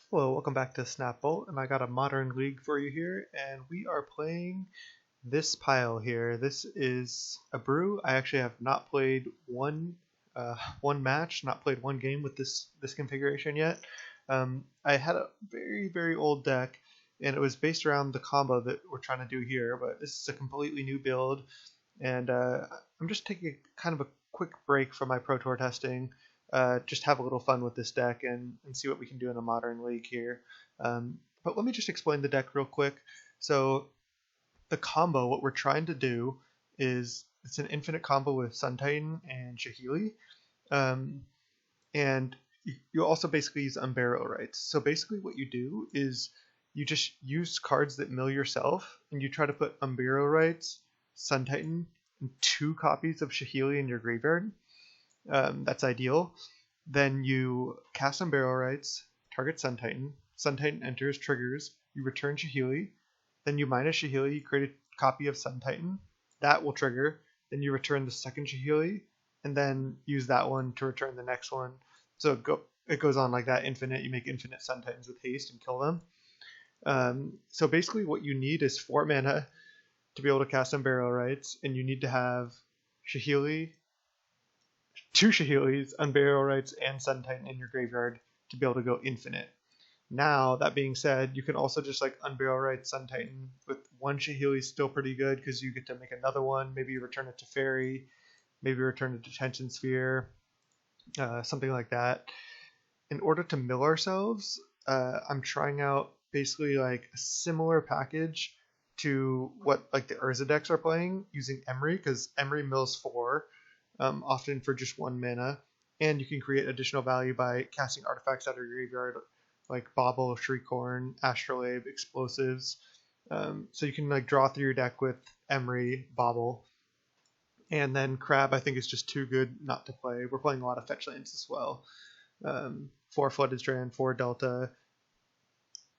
Hello, welcome back to Snapbolt, and I got a modern league for you here, and we are playing this pile here. This is a brew. I actually have not played one match, not played one game with this configuration yet. I had a very old deck, and it was based around the combo that we're trying to do here, but this is a completely new build, and I'm just taking kind of a quick break from my Pro Tour testing, just have a little fun with this deck and see what we can do in a modern league here. But let me just explain the deck real quick. So the combo, what we're trying to do is it's an infinite combo with Sun Titan and Saheeli. And you also basically use Unburial Rites. So basically what you do is you just use cards that mill yourself, and you try to put Unburial Rites, Sun Titan, and 2 copies of Saheeli in your graveyard. That's ideal. Then you cast Unburial Rites, target Sun Titan. Sun Titan enters, triggers. You return Saheeli. Then you minus Saheeli, you create a copy of Sun Titan. That will trigger. Then you return the second Saheeli, and then use that one to return the next one. So it goes on like that, infinite. You make infinite Sun Titans with haste and kill them. So basically what you need is 4 mana to be able to cast Unburial Rites, and you need to have Saheeli, 2 Saheelis, Unburial Rites, and Sun Titan in your graveyard to be able to go infinite. Now, that being said, you can also just like Unburial Rites, Sun Titan with 1 Saheeli still pretty good because you get to make another one. Maybe you return it to Fairy, maybe return it to Detention Sphere, something like that. In order to mill ourselves, I'm trying out basically like a similar package to what like the Urza decks are playing using Emry, because Emry mills 4. Often for just 1 mana, and you can create additional value by casting artifacts out of your graveyard, like Bauble, Shreikhorn, Astrolabe, Explosives. So you can like draw through your deck with Emry, Bauble, and then Crab. I think is just too good not to play. We're playing a lot of fetch lands as well. 4 Flooded Strand, 4 Delta,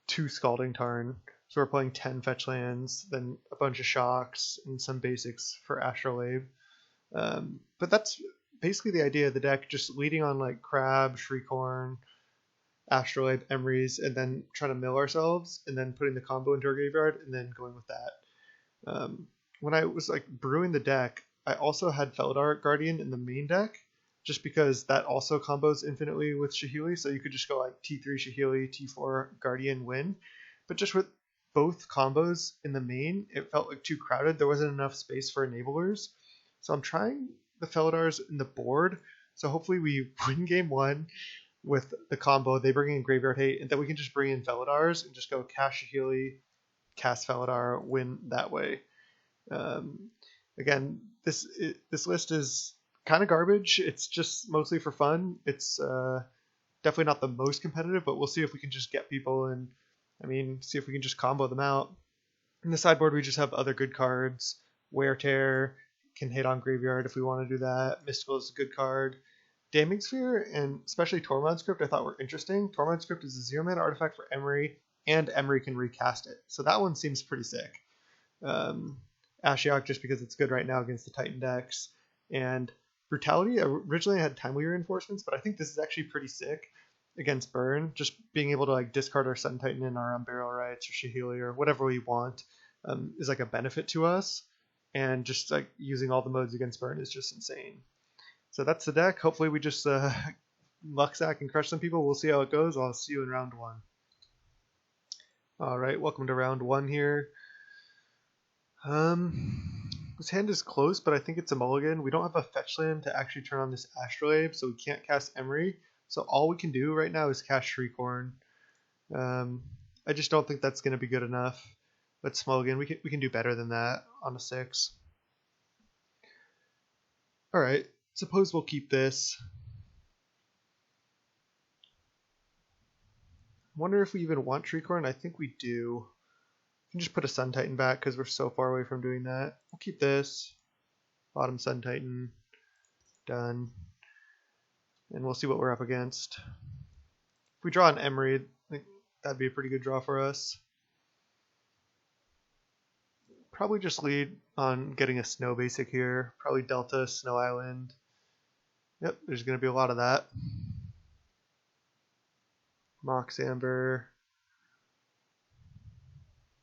2 Scalding Tarn. So we're playing 10 fetch lands, then a bunch of shocks and some basics for Astrolabe. But that's basically the idea of the deck, just leading on like Crab, Shreikhorn, Astrolabe, Emrys, and then trying to mill ourselves, and then putting the combo into our graveyard, and then going with that. When I was like brewing the deck, I also had Felidar Guardian in the main deck, just because that also combos infinitely with Saheeli, so you could just go like T3 Saheeli, T4 Guardian, win. But just with both combos in the main, it felt like too crowded. There wasn't enough space for enablers. So I'm trying the Felidars in the board. So hopefully we win game 1 with the combo. They bring in Graveyard Hate, and then we can just bring in Felidars and just go cast Saheeli, cast Felidar, win that way. Again, this list is kind of garbage. It's just mostly for fun. It's definitely not the most competitive, but we'll see if we can just get people and see if we can just combo them out. In the sideboard, we just have other good cards. Wear Tear can hit on graveyard if we want to do that. Mystical is a good card. Damning Sphere and especially Tormod Script I thought were interesting. Tormod Script is a 0-mana artifact for Emry, and Emry can recast it. So that one seems pretty sick. Ashiok just because it's good right now against the Titan decks. And Brutality, originally I had Timely Reinforcements, but I think this is actually pretty sick against Burn. Just being able to like discard our Sun Titan and our Unburial Rites or Saheeli or whatever we want is like a benefit to us. And just like using all the modes against Burn is just insane. So that's the deck. Hopefully we just luck sack and crush some people. We'll see how it goes. I'll see you in round 1. Alright, welcome to round 1 here. This hand is close, but I think it's a mulligan. We don't have a fetch land to actually turn on this Astrolabe, so we can't cast Emry. So all we can do right now is cast Shreikhorn. I just don't think that's going to be good enough. Let's mulligan. We can do better than that on a 6. Alright, suppose we'll keep this. I wonder if we even want Shreikhorn. I think we do. We can just put a Sun Titan back because we're so far away from doing that. We'll keep this. Bottom Sun Titan. Done. And we'll see what we're up against. If we draw an Emry, I think that'd be a pretty good draw for us. Probably just lead on getting a Snow basic here. Probably Delta, Snow Island. Yep, there's going to be a lot of that. Mox Amber.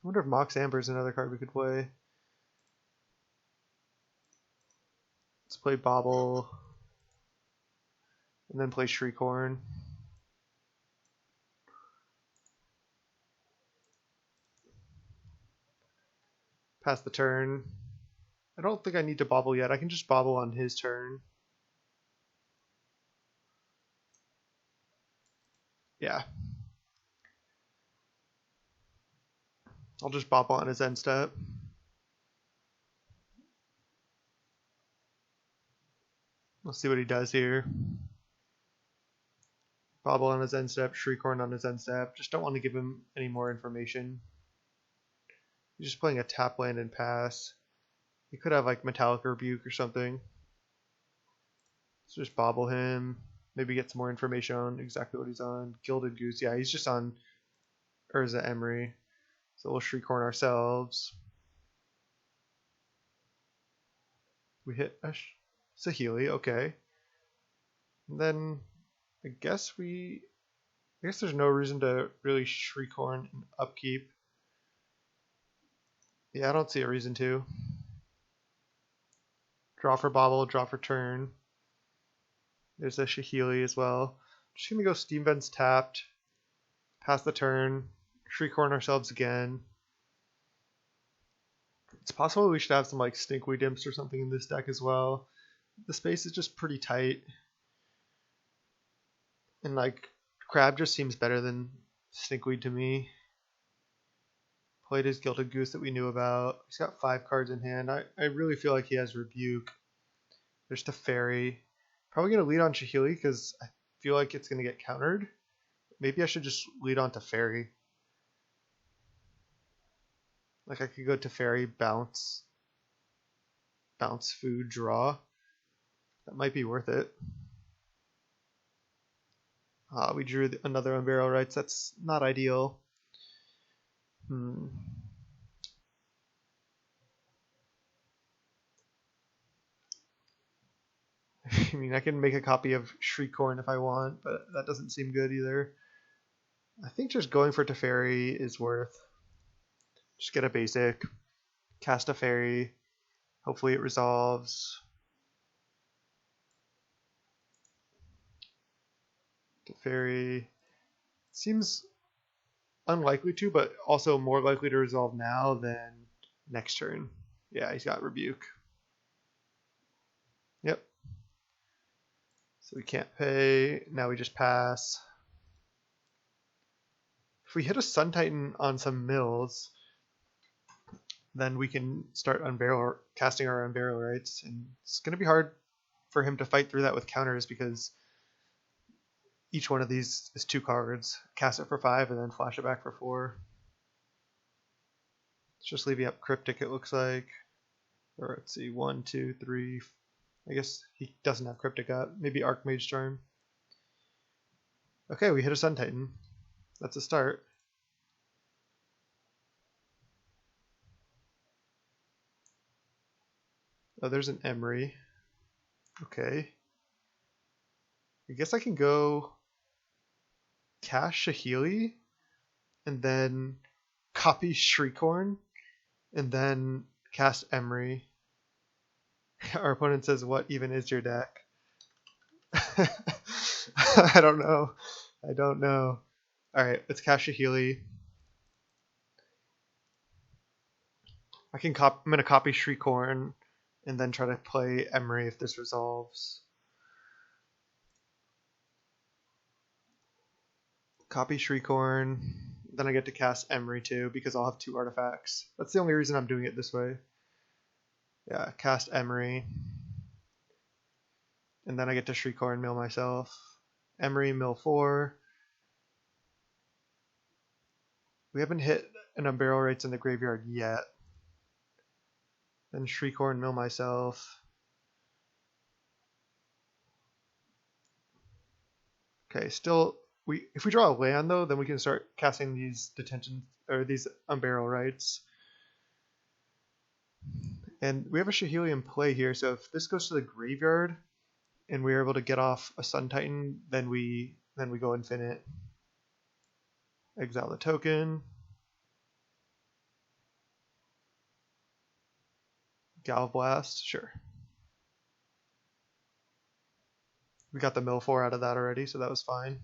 I wonder if Mox Amber is another card we could play. Let's play Bobble. And then play Shreikhorn. Pass the turn. I don't think I need to Bobble yet. I can just Bobble on his turn. Yeah. I'll just Bobble on his end step. Let's see what he does here. Bobble on his end step, Shreikhorn on his end step. Just don't want to give him any more information. He's just playing a tap land and pass. He could have like Metallic Rebuke or something. So just Bobble him. Maybe get some more information on exactly what he's on. Gilded Goose. Yeah, he's just on Urza Emry. So we'll Shreikhorn ourselves. We hit a Saheeli, okay. And then I guess there's no reason to really Shreikhorn and upkeep. Yeah, I don't see a reason to. Draw for Bobble, draw for turn. There's a Saheeli as well. Just gonna go Steam Vents tapped. Pass the turn. Shreikhorn ourselves again. It's possible we should have some like Stinkweed Imps or something in this deck as well. The space is just pretty tight. And like Crab just seems better than Stinkweed to me. Played his Gilded Goose that we knew about. He's got 5 cards in hand. I really feel like he has Rebuke. There's Teferi. Probably going to lead on Saheeli because I feel like it's going to get countered. Maybe I should just lead on Teferi. Like I could go Teferi, bounce, food, draw. That might be worth it. We drew another Unburial Rites. That's not ideal. I mean, I can make a copy of Shreikhorn if I want, but that doesn't seem good either. I think just going for Teferi is worth. Just get a basic, cast a fairy, hopefully it resolves. Teferi seems unlikely to, but also more likely to resolve now than next turn. Yeah, he's got Rebuke. Yep. So we can't pay. Now we just pass. If we hit a Sun Titan on some mills, then we can start casting our Unburial Rites. And it's going to be hard for him to fight through that with counters because each one of these is 2 cards. Cast it for 5 and then flash it back for 4. It's just leaving up Cryptic, it looks like. Or let's see, 1, 2, 3. I guess he doesn't have Cryptic up. Maybe Archmage Charm. Okay, we hit a Sun Titan. That's a start. Oh, there's an Emry. Okay. I guess I can go cast Saheeli and then copy Shreikhorn and then cast Emry. Our opponent says, what even is your deck? I don't know. Alright, let's cast Saheeli. I'm going to copy Shreikhorn and then try to play Emry if this resolves. Copy Shreikhorn. Then I get to cast Emry too because I'll have 2 artifacts. That's the only reason I'm doing it this way. Yeah, cast Emry. And then I get to Shreikhorn mill myself. Emry, mill 4. We haven't hit an Unburial Rites in the graveyard yet. Then Shreikhorn, mill myself. Okay, still, if we draw a land though, then we can start casting these these Unburial Rites. And we have a Saheeli in play here, so if this goes to the graveyard and we're able to get off a Sun Titan, then we go infinite. Exile the token. Gal Blast, sure. We got the mill 4 out of that already, so that was fine.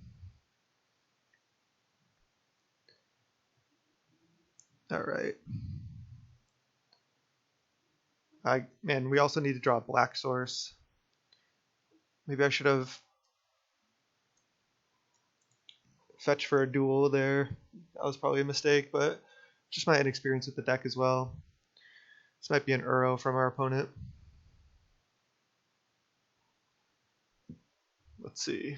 Alright. Man, we also need to draw a black source. Maybe I should have fetched for a duel there. That was probably a mistake, but just my inexperience with the deck as well. This might be an Uro from our opponent. Let's see.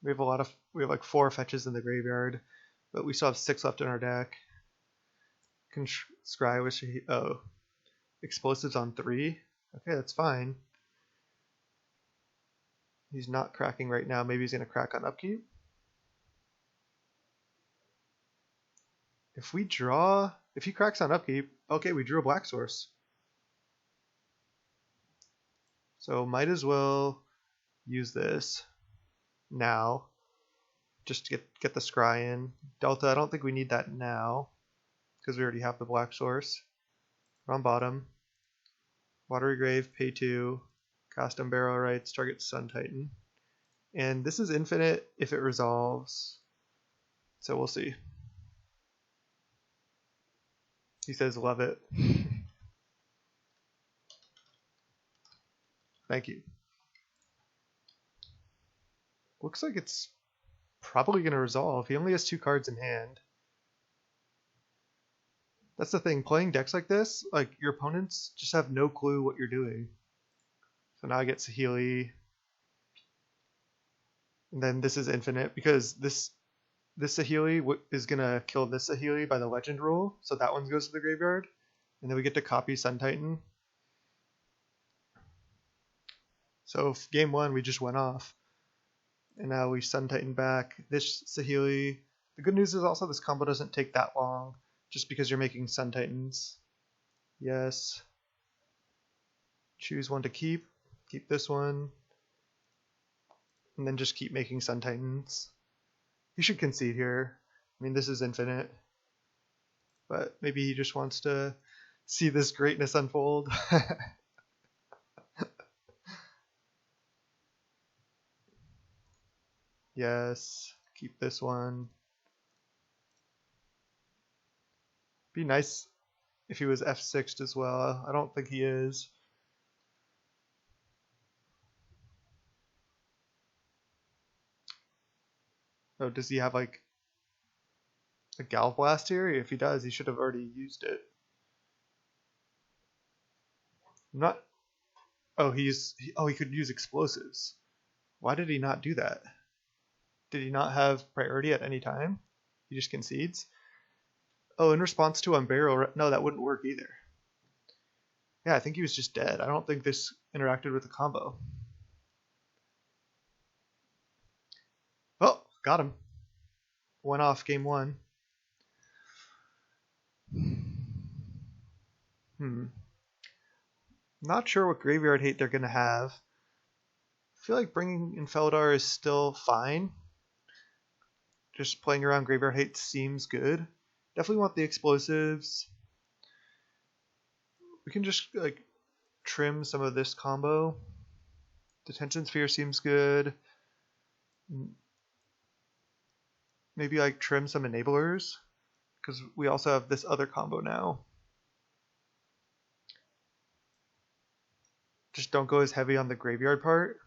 We have like 4 fetches in the graveyard, but we still have 6 left in our deck. Can scry with explosives on 3. Okay, that's fine. He's not cracking right now. Maybe he's gonna crack on upkeep. If he cracks on upkeep, okay, we drew a black source. So might as well use this now, just to get the scry in. Delta, I don't think we need that now, because we already have the black source. We're on bottom. Watery Grave, pay 2, cast Unburial Rites, target Sun Titan. And this is infinite if it resolves. So we'll see. He says love it. Thank you. Looks like it's probably going to resolve. He only has 2 cards in hand. That's the thing, playing decks like this, like your opponents just have no clue what you're doing. So now I get Saheeli. And then this is infinite because this Saheeli is going to kill this Saheeli by the legend rule. So that one goes to the graveyard. And then we get to copy Sun Titan. So game 1 we just went off. And now we Sun Titan back this Saheeli. The good news is also this combo doesn't take that long, just because you're making Sun Titans. Yes. Choose one to keep. Keep this one. And then just keep making Sun Titans. He should concede here. I mean, this is infinite. But maybe he just wants to see this greatness unfold. Yes, keep this one. Be nice if he was F6'd as well. I don't think he is. Oh, does he have like a Gal Blast here? If he does, he should have already used it. I'm not. Oh, he could use explosives. Why did he not do that? Did he not have priority at any time? He just concedes? Oh, in response to Unburial, no, that wouldn't work either. Yeah, I think he was just dead. I don't think this interacted with the combo. Oh, got him. Went off game 1. Not sure what graveyard hate they're going to have. I feel like bringing in Feldar is still fine. Just playing around graveyard hate seems good. Definitely want the explosives. We can just like trim some of this combo. Detention Sphere seems good. Maybe like trim some enablers, because we also have this other combo now. Just don't go as heavy on the graveyard part.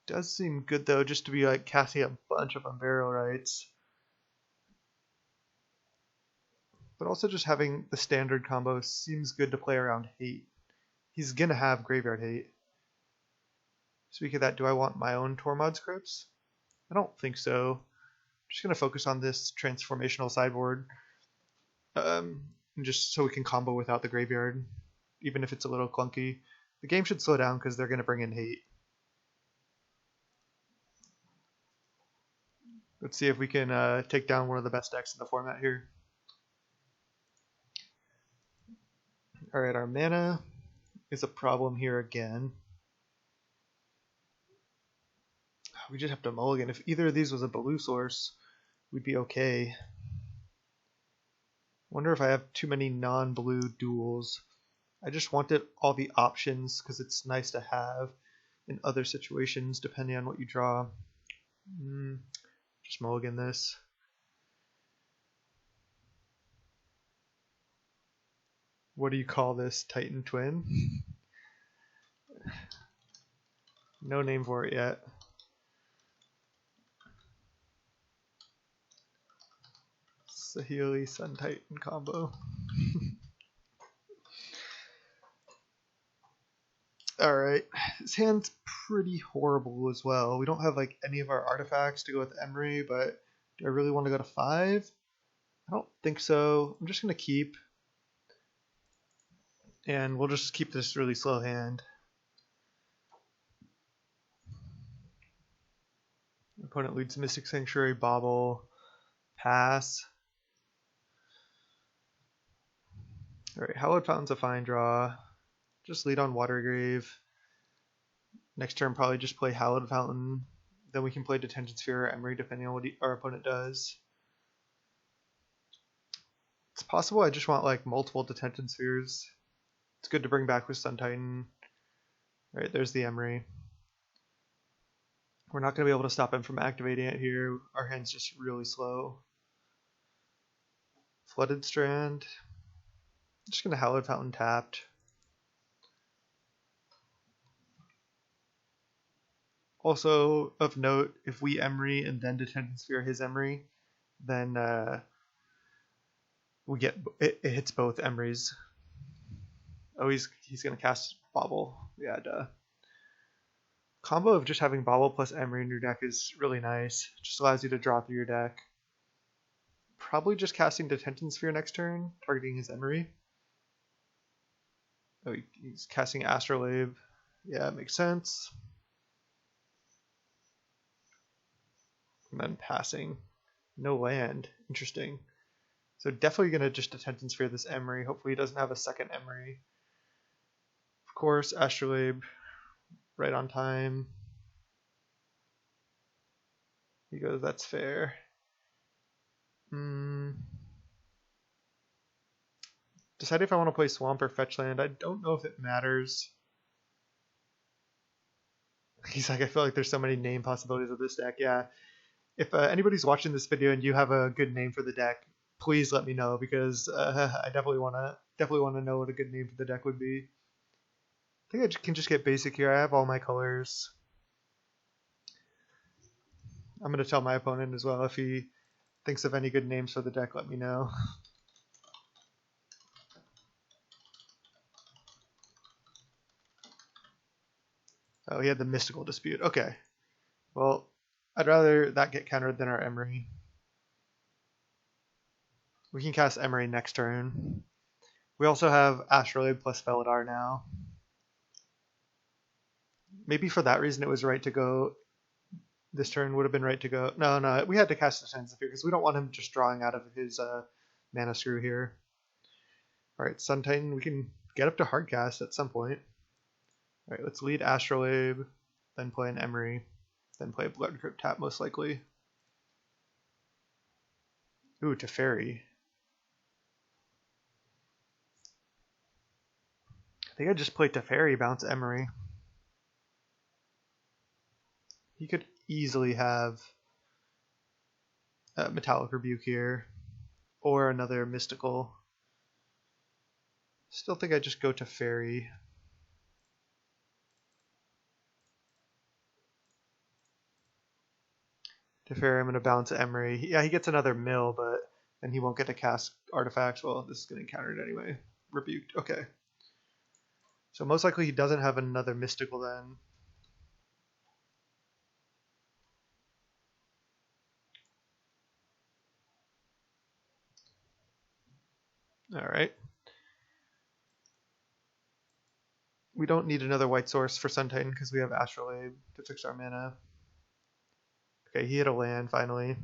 Does seem good though, just to be like casting a bunch of Unburial Rites. But also just having the standard combo seems good to play around hate. He's gonna have graveyard hate. Speaking of that, do I want my own Tormod scripts? I don't think so. I'm just gonna focus on this transformational sideboard. Just so we can combo without the graveyard, even if it's a little clunky. The game should slow down because they're gonna bring in hate. Let's see if we can take down one of the best decks in the format here. Alright, our mana is a problem here again. We just have to mulligan. If either of these was a blue source, we'd be okay. Wonder if I have too many non-blue duels. I just wanted all the options because it's nice to have in other situations depending on what you draw. Just mulligan this. What do you call this, Titan Twin? No name for it yet. Saheeli Sun Titan Combo. Alright, this hand's pretty horrible as well. We don't have like any of our artifacts to go with Emry, but do I really want to go to 5? I don't think so. I'm just going to keep. And we'll just keep this really slow hand. Opponent leads Mystic Sanctuary, bobble, pass. Alright, Hallowed Fountain's a fine draw. Just lead on Watergrave. Next turn, probably just play Hallowed Fountain. Then we can play Detention Sphere or Emry, depending on what our opponent does. It's possible I just want like multiple Detention Spheres. It's good to bring back with Sun Titan. Alright, there's the Emry. We're not going to be able to stop him from activating it here. Our hand's just really slow. Flooded Strand. I'm just going to Hallowed Fountain tapped. Also, of note, if we Emry and then Detention Sphere his Emry, then we get it hits both Emrys. Oh, he's going to cast Bobble. Yeah, duh. Combo of just having Bobble plus Emry in your deck is really nice. It just allows you to draw through your deck. Probably just casting Detention Sphere next turn, targeting his Emry. Oh, he's casting Astrolabe. Yeah, it makes sense. And then passing. No land. Interesting. So definitely going to just Detention Sphere this Emry. Hopefully he doesn't have a second Emry. Of course, Astrolabe. Right on time. He goes, that's fair. Decide if I want to play Swamp or Fetch Land. I don't know if it matters. He's like, I feel like there's so many name possibilities of this deck. Yeah. If anybody's watching this video and you have a good name for the deck, please let me know because I definitely want to know what a good name for the deck would be. I think I can just get basic here. I have all my colors. I'm going to tell my opponent as well. If he thinks of any good names for the deck, let me know. Oh, he had the Mystical Dispute. Okay. Well, I'd rather that get countered than our Emry. We can cast Emry next turn. We also have Astrolabe plus Felidar now. Maybe for that reason it was right to go. This turn would have been right to go. No, we had to cast the Sands of Fear because we don't want him just drawing out of his mana screw here. Alright, Sun Titan, we can get up to Hardcast at some point. Alright, let's lead Astrolabe, then play an Emry, then play a Blood Crypt tap most likely. Ooh, Teferi. I think I just play Teferi, bounce Emry. He could easily have Metallic Rebuke here, or another Mystical. Still think I just go to Fairy. To Fairy, I'm going to bounce Emry. Yeah, he gets another mill, but then he won't get to cast artifacts. Well, this is getting countered anyway. Rebuked. Okay. So most likely he doesn't have another Mystical then. Alright. We don't need another white source for Sun Titan because we have Astrolabe to fix our mana. Okay, he hit a land finally.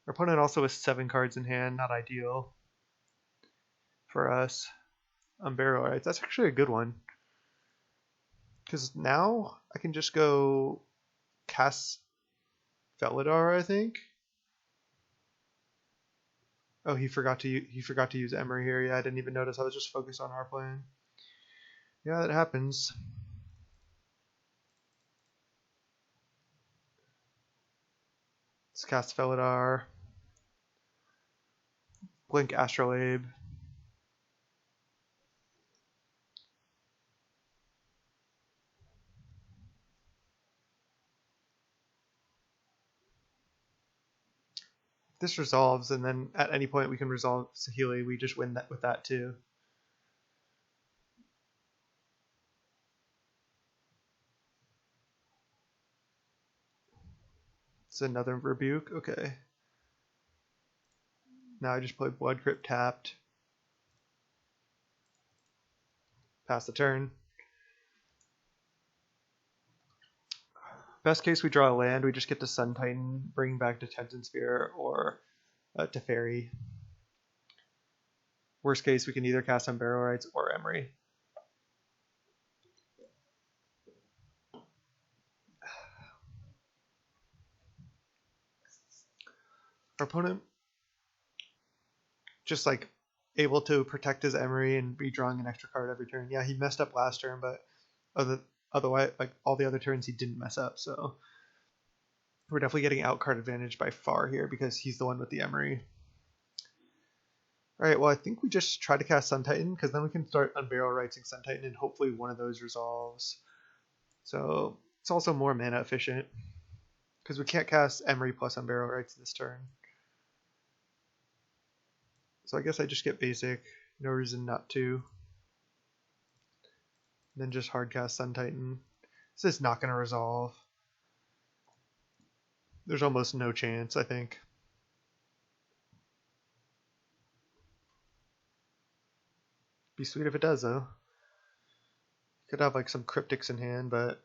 Our opponent also has 7 cards in hand, not ideal for us. Unburial Rites, that's actually a good one. Because now I can just go cast Felidar, I think. Oh, he forgot to use Emry here. Yeah, I didn't even notice. I was just focused on our plan. Yeah, that happens. Let's cast Felidar. Blink Astrolabe. This resolves, and then at any point we can resolve Saheeli. We just win that with that too. It's another rebuke. Okay. Now I just play Blood Crypt tapped. Pass the turn. Best case, we draw a land. We just get to Sun Titan, bring back Detention Sphere, or Teferi. Worst case, we can either cast Unburial Rites or Emry. Our opponent just like able to protect his Emry and be drawing an extra card every turn. Yeah, he messed up last turn, but otherwise, like all the other turns, he didn't mess up. So we're definitely getting out card advantage by far here because he's the one with the Emry. Alright, well I think we just try to cast Sun Titan because then we can start Unburial Rites Sun Titan and hopefully one of those resolves. So it's also more mana efficient because we can't cast Emry plus Unburial Rites this turn. So I guess I just get basic, no reason not to. And then just hardcast Sun Titan. This is not going to resolve. There's almost no chance, I think. Be sweet if it does, though. Could have like some cryptics in hand, but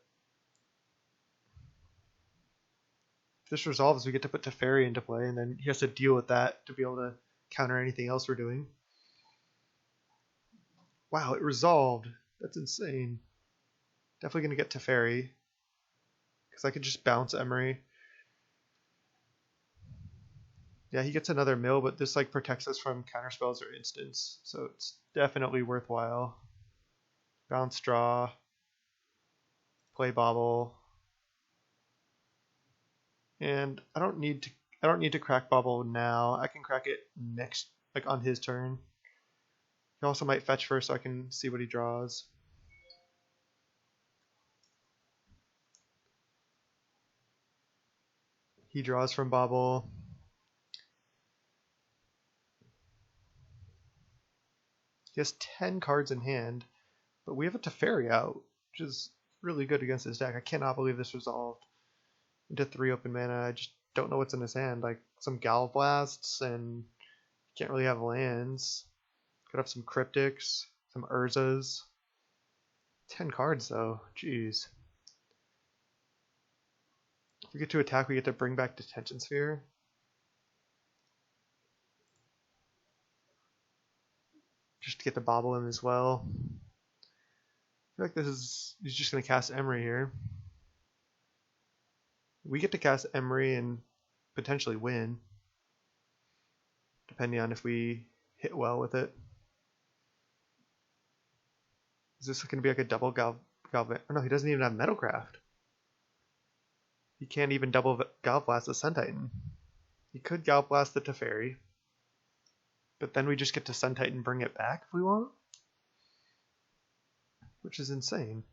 if this resolves, we get to put Teferi into play, and then he has to deal with that to be able to counter anything else we're doing. Wow, it resolved. That's insane. Definitely going to get Teferi. Because I could just bounce Emry. Yeah, he gets another mill, but this like protects us from counterspells or instants. So it's definitely worthwhile. Bounce, draw. Play Bobble. And I don't need to crack Bobble now. I can crack it next, like on his turn. He also might fetch first so I can see what he draws. He draws from Bobble. He has 10 cards in hand, but we have a Teferi out, which is really good against his deck. I cannot believe this resolved into 3 open mana. I just don't know what's in his hand. Like some Galvlasts, and can't really have lands. Could have some Cryptics, some Urzas. 10 cards though, jeez. If we get to attack, we get to bring back Detention Sphere. Just to get the Bobble in as well. I feel like he's just going to cast Emry here. We get to cast Emry and potentially win, depending on if we hit well with it. Is this going to be like a double Galvan? Oh no, he doesn't even have Metalcraft. He can't even double Galvblast the Sun Titan. He could Galvblast the Teferi, but then we just get to Sun Titan, bring it back if we want, which is insane.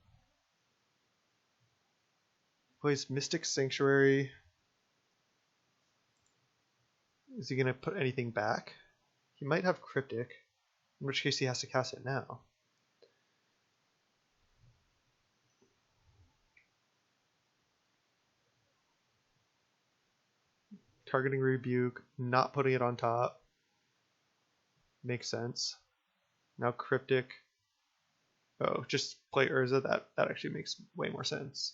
Plays Mystic Sanctuary. Is he going to put anything back? He might have Cryptic, in which case he has to cast it now. Targeting Rebuke, not putting it on top. Makes sense. Now Cryptic. Oh, just play Urza. That actually makes way more sense.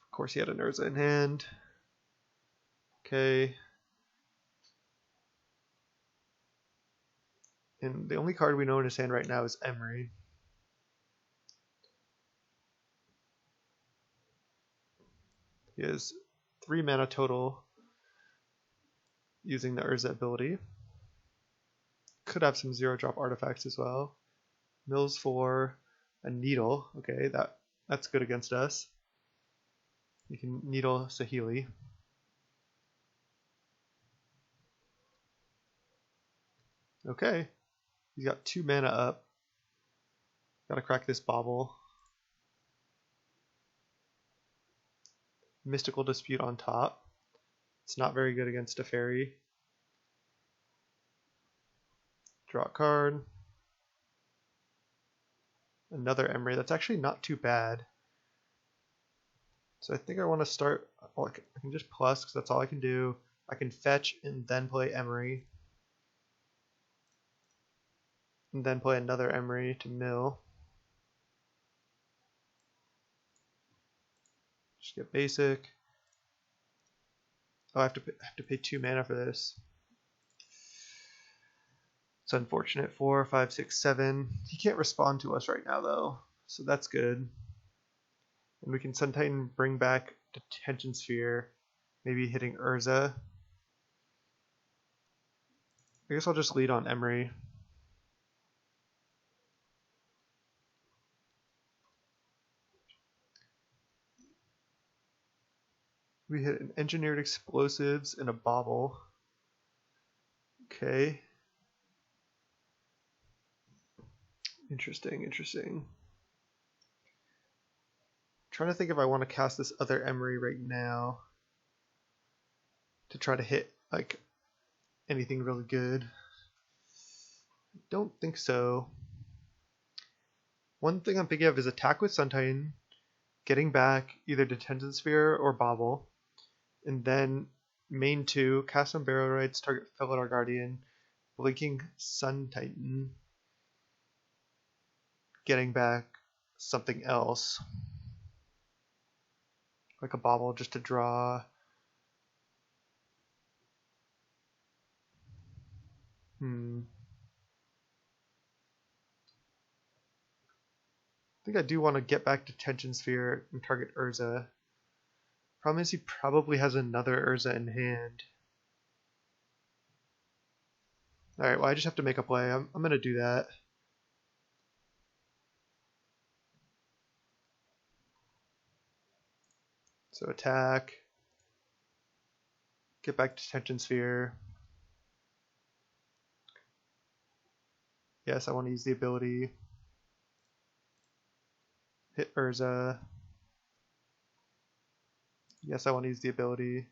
Of course he had an Urza in hand. Okay. And the only card we know in his hand right now is Emry. He has 3 mana total using the Urza ability. Could have some 0-drop artifacts as well. Mills for a Needle. Okay, that's good against us. You can Needle Saheeli. Okay, he's got 2 mana up. Gotta crack this Bauble. Mystical Dispute on top. It's not very good against a fairy. Draw a card. Another Emry. That's actually not too bad. So I think I want to start. Well, I can just plus because that's all I can do. I can fetch and then play Emry. And then play another Emry to mill. Just get basic. Oh, I have to pay 2 mana for this. It's unfortunate. 4, 5, 6, 7. He can't respond to us right now though, so that's good. And we can Sun Titan bring back Detention Sphere, maybe hitting Urza. I guess I'll just lead on Emry. We hit an Engineered Explosives and a Bauble. Okay. Interesting, interesting. Trying to think if I want to cast this other Emry right now to try to hit like anything really good. I don't think so. One thing I'm thinking of is attack with Sun Titan, getting back either Detention Sphere or Bauble, and then main 2, cast Unburial Rites, target Felidar Guardian, blinking Sun Titan, getting back something else. Like a Bauble just to draw. I think I do want to get back Detention Sphere and target Urza. Problem is he probably has another Urza in hand. Alright, well I just have to make a play. I'm going to do that. So attack. Get back Detention Sphere. Yes, I want to use the ability. Hit Urza. Yes, I want to use the ability.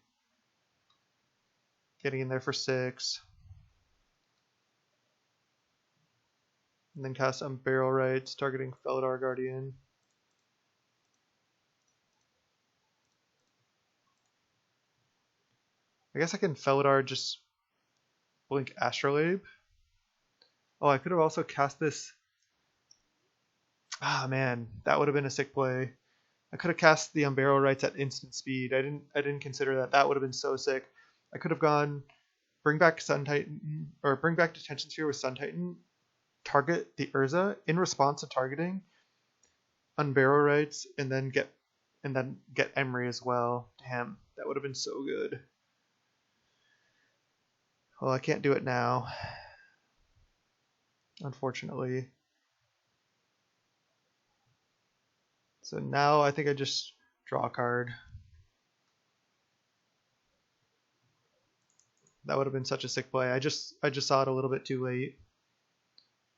Getting in there for 6. And then cast Unburial Rites, targeting Felidar Guardian. I guess I can Felidar just blink Astrolabe. Oh, I could have also cast this. Ah man, that would have been a sick play. I could have cast the Unburial Rites at instant speed. I didn't consider that. That would have been so sick. I could have gone bring back Sun Titan or bring back Detention Sphere with Sun Titan, target the Urza in response to targeting Unburial Rites, and then get Emry as well. Damn, that would have been so good. Well, I can't do it now, unfortunately. So now I think I just draw a card. That would have been such a sick play. I just saw it a little bit too late.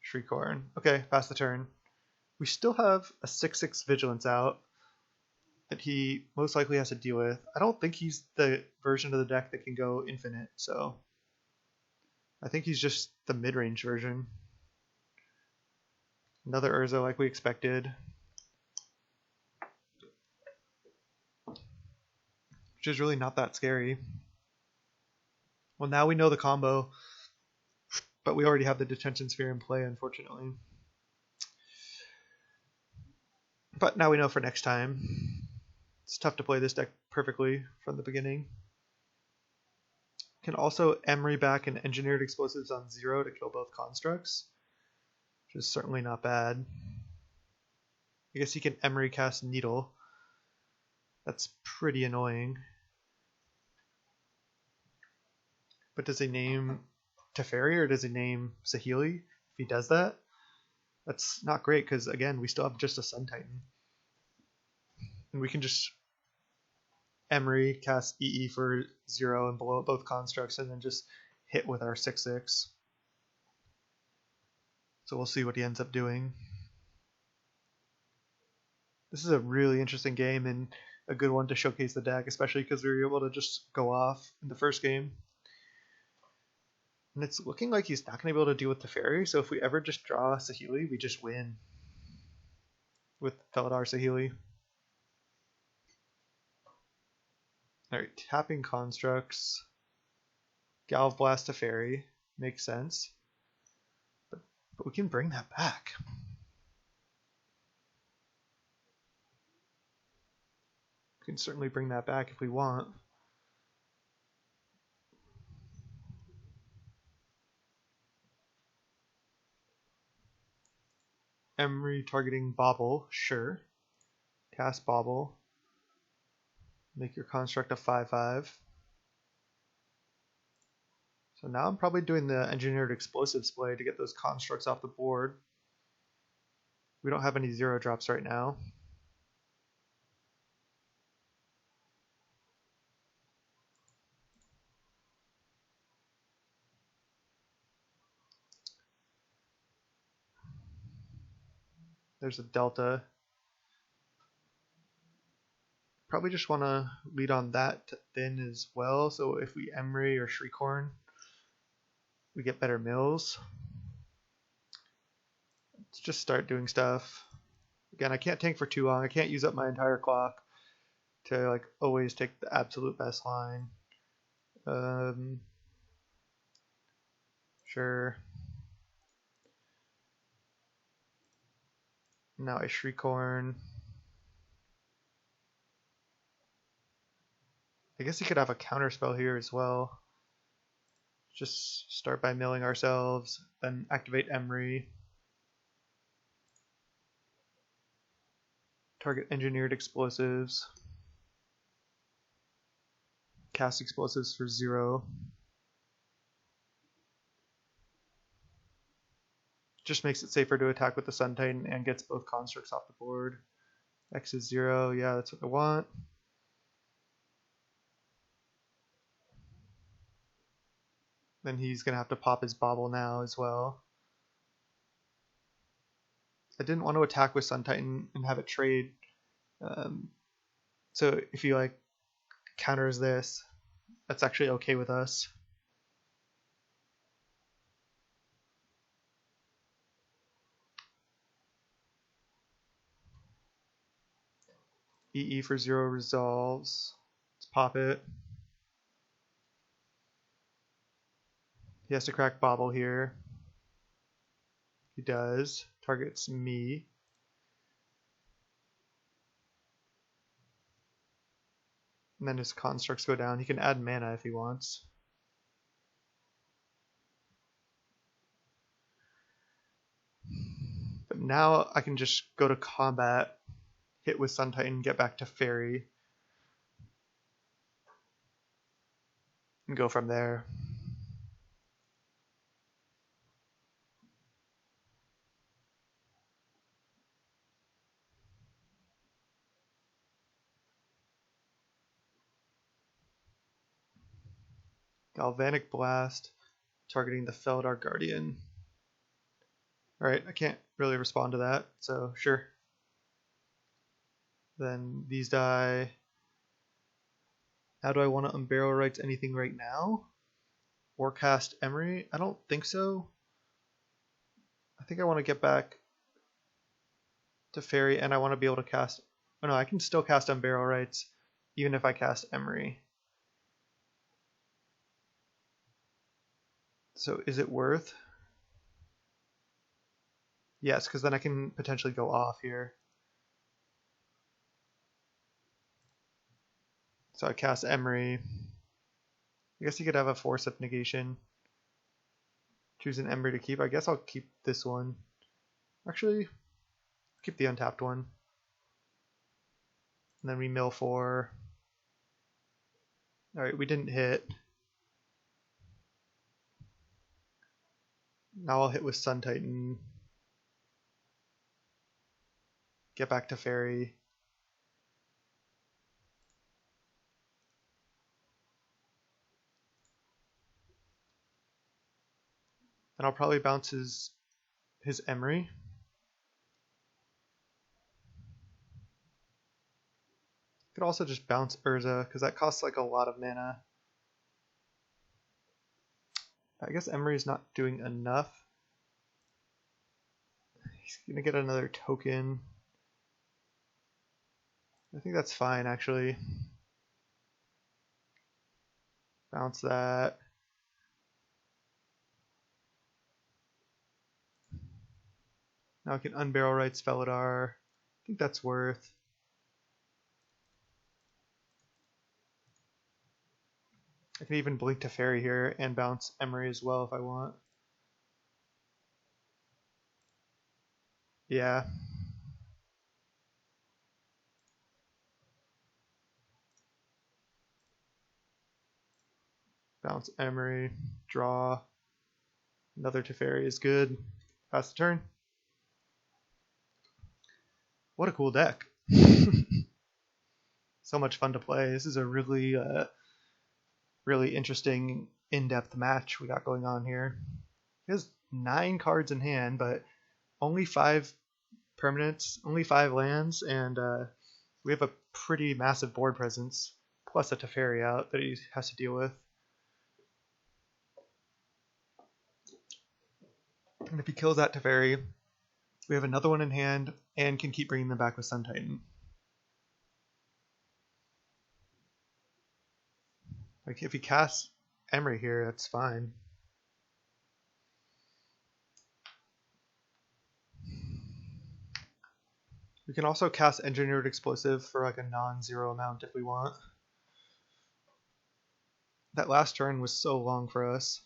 Shreikhorn. Okay, pass the turn. We still have a 6/6 Vigilance out that he most likely has to deal with. I don't think he's the version of the deck that can go infinite, so I think he's just the mid-range version. Another Urza like we expected. Which is really not that scary. Well, now we know the combo, but we already have the Detention Sphere in play, unfortunately. But now we know for next time. It's tough to play this deck perfectly from the beginning. Can also Emry back and Engineered Explosives on 0 to kill both constructs, which is certainly not bad. I guess he can Emry cast Needle. That's pretty annoying. But does he name Teferi or does he name Saheeli? If he does that, that's not great because, again, we still have just a Sun Titan. And we can just Emry, cast EE for 0 and blow up both constructs and then just hit with our 6/6. So we'll see what he ends up doing. This is a really interesting game and a good one to showcase the deck, especially because we were able to just go off in the first game. And it's looking like he's not going to be able to deal with Teferi, so if we ever just draw Saheeli, we just win with Feldar Saheeli. Alright, tapping constructs. Galv Blast Teferi. Makes sense. But we can bring that back. We can certainly bring that back if we want. Emry targeting Bobble, sure. Cast Bobble. Make your construct a 5/5. So now I'm probably doing the engineered explosives play to get those constructs off the board. We don't have any 0 drops right now. There's a delta. Probably just want to lead on that to thin as well. So if we Emry or Shreikhorn, we get better mills. Let's just start doing stuff. Again, I can't tank for too long. I can't use up my entire clock to like always take the absolute best line. Sure. Now I Shreikhorn. I guess he could have a counterspell here as well. Just start by milling ourselves, then activate Emry. Target engineered explosives. Cast explosives for 0. Just makes it safer to attack with the Sun Titan and gets both constructs off the board. X is 0, yeah, that's what I want. Then he's going to have to pop his Bobble now as well. I didn't want to attack with Sun Titan and have it trade. So if he like counters this, that's actually okay with us. EE for 0 resolves. Let's pop it. He has to crack Bobble here. He does. Targets me. And then his constructs go down. He can add mana if he wants. But now I can just go to combat, hit with Sun Titan, get back to Fairy, and go from there. Galvanic Blast, targeting the Feldar Guardian. Alright, I can't really respond to that, so sure. Then these die. How do I want to Unburial Rites anything right now? Or cast Emry? I don't think so. I think I want to get back to Fairy and I want to be able to cast... Oh no, I can still cast Unburial Rites even if I cast Emry. So is it worth? Yes, because then I can potentially go off here. So I cast Emry. I guess you could have a force of negation. Choose an Emry to keep. I guess I'll keep this one. Actually, keep the untapped one. And then we mill 4. Alright, we didn't hit. Now I'll hit with Sun Titan. Get back to Fairy. And I'll probably bounce his Emry. Could also just bounce Urza, because that costs like a lot of mana. I guess Emry's not doing enough. He's gonna get another token. I think that's fine, actually. Bounce that. Now I can Unburial Rites Felidar. I think that's worth. I can even blink to Fairy here and bounce Emry as well if I want. Yeah. Bounce Emry, draw. Another Teferi is good. Pass the turn. What a cool deck. So much fun to play. This is a really, really interesting in-depth match we got going on here. He has 9 cards in hand, but only 5 permanents, only 5 lands, and we have a pretty massive board presence, plus a Teferi out that he has to deal with. And if he kills that Teferi, we have another one in hand and can keep bringing them back with Sun Titan. Like if he casts Emry here, that's fine. We can also cast Engineered Explosive for like a non-zero amount if we want. That last turn was so long for us.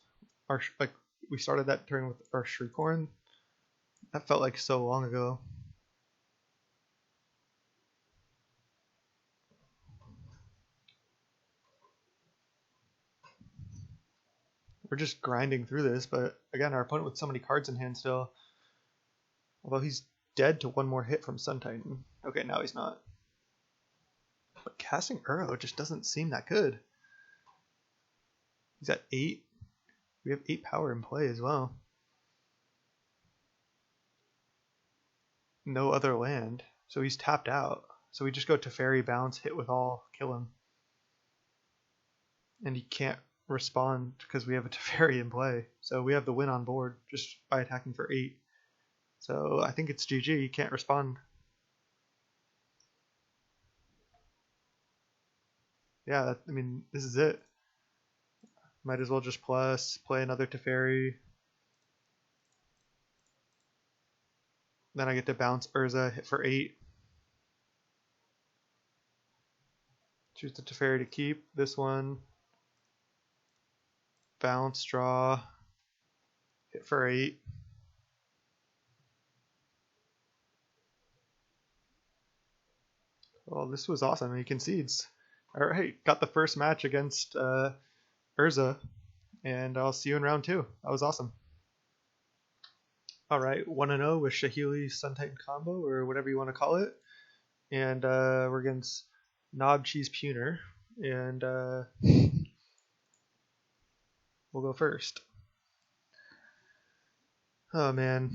We started that turn with our Shreikhorn. That felt like so long ago. We're just grinding through this, but again, our opponent with so many cards in hand still. Although he's dead to one more hit from Sun Titan. Okay, now he's not. But casting Uro just doesn't seem that good. He's at 8. We have 8 power in play as well. No other land. So he's tapped out. So we just go Teferi, bounce, hit with all, kill him. And he can't respond because we have a Teferi in play. So we have the win on board just by attacking for 8. So I think it's GG. He can't respond. Yeah, I mean, this is it. Might as well just plus, play another Teferi. Then I get to bounce Urza, hit for 8. Choose the Teferi to keep. This one. Bounce, draw, hit for 8. Well, this was awesome. He concedes. Alright, got the first match against Urza, and I'll see you in round 2. That was awesome. Alright, 1-0 with Saheeli Sun Titan Combo, or whatever you want to call it. And we're against Knob Cheese Puner, and we'll go first. Oh man.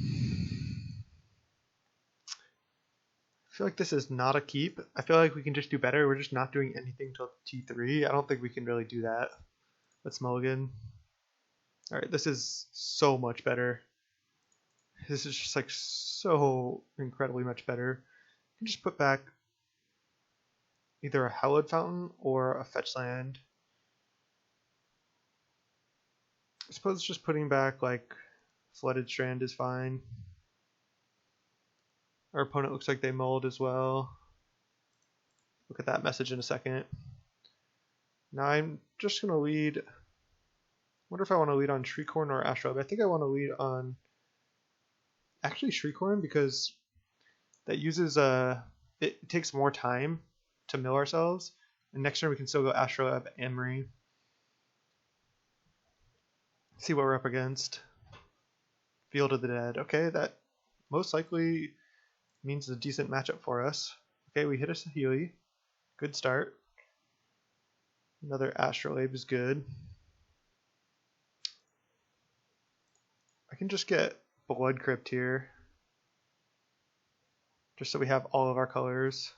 I feel like this is not a keep. I feel like we can just do better. We're just not doing anything till T3. I don't think we can really do that. Let's mulligan. Alright, this is so much better. This is just like so incredibly much better. You can just put back either a Hallowed Fountain or a fetch land. I suppose just putting back like Flooded Strand is fine. Our opponent looks like they mulled as well. Look at that message in a second. Now I'm just going to lead. I wonder if I want to lead on Shreikhorn or Astrolabe. I think I want to lead on actually Shreikhorn because that uses it takes more time to mill ourselves. And next turn we can still go Astral Lab Emry. See what we're up against. Field of the Dead. Okay, that most likely means a decent matchup for us. Okay, we hit a Saheeli. Good start. Another Astrolabe is good. I can just get Blood Crypt here. Just so we have all of our colors.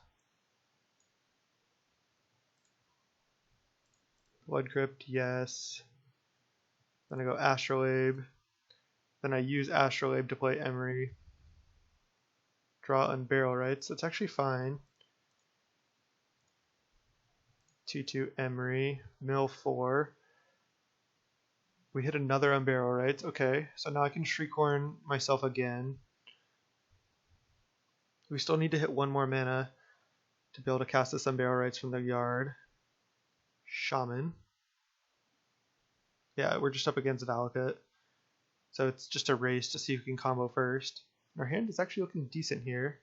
Blood Crypt, yes. Then I go Astrolabe. Then I use Astrolabe to play Emry. Draw Unburial Rites. That's actually fine. T2 Emry. Mill 4. We hit another Unburial Rites. Okay, so now I can Shreikhorn myself again. We still need to hit one more mana to be able to cast this Unburial Rites from the yard. Shaman. Yeah, we're just up against Valakut. So it's just a race to see who can combo first. Our hand is actually looking decent here.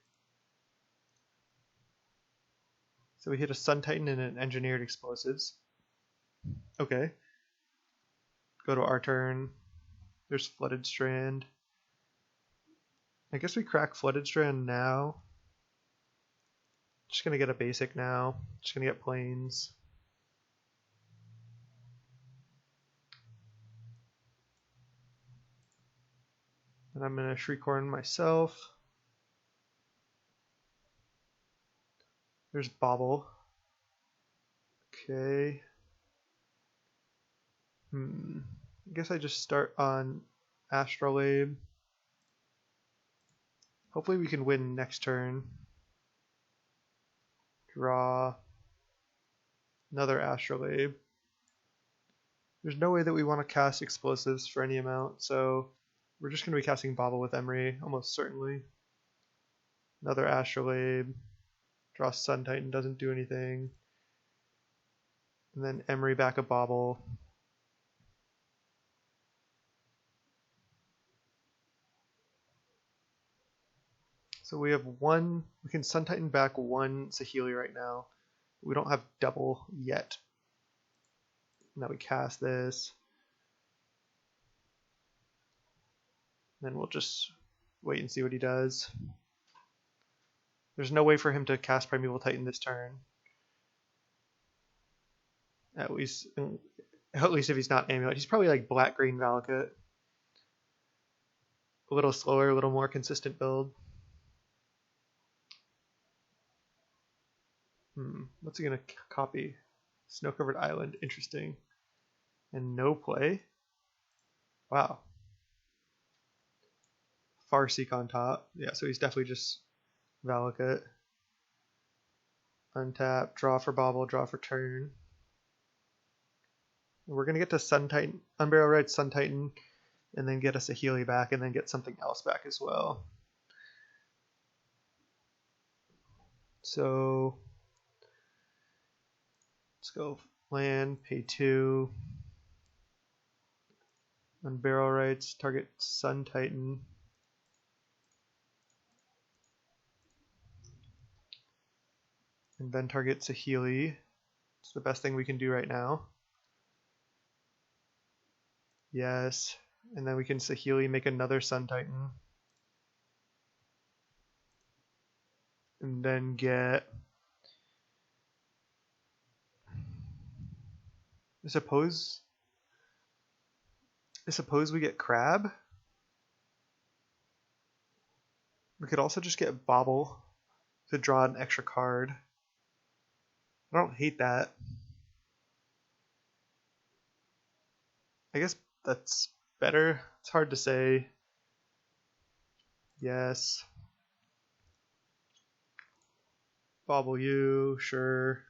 So we hit a Sun Titan and an Engineered Explosives. Okay. Go to our turn. There's Flooded Strand. I guess we crack Flooded Strand now. Just gonna get a basic now. Just gonna get plains. And I'm gonna Shreikhorn myself. There's Bobble. Okay. I guess I just start on Astrolabe. Hopefully we can win next turn. Draw. Another Astrolabe. There's no way that we want to cast explosives for any amount, so we're just going to be casting Bobble with Emry, almost certainly. Another Astrolabe. Draw Sun Titan, doesn't do anything. And then Emry back a Bobble. So we have one, we can Sun Titan back one Saheeli right now. We don't have double yet. Now we cast this. Then we'll just wait and see what he does. There's no way for him to cast Primeval Titan this turn. At least if he's not Amulet. He's probably like black-green Valakut. A little slower, a little more consistent build. What's he gonna copy? Snow-covered island, interesting. And no play? Wow. Farseek on top. Yeah, so he's definitely just Valakut. Untap, draw for Bobble, draw for turn. We're gonna get to Sun Titan, Unburial Rites, Sun Titan, and then get a Saheeli back, and then get something else back as well. So let's go land, pay 2. Unburial Rites, target Sun Titan. And then target Saheeli. It's the best thing we can do right now. Yes. And then we can Saheeli make another Sun Titan. And then get... I suppose we get Crab. We could also just get Bobble to draw an extra card. I don't hate that. I guess that's better. It's hard to say. Yes. Bobble you, sure.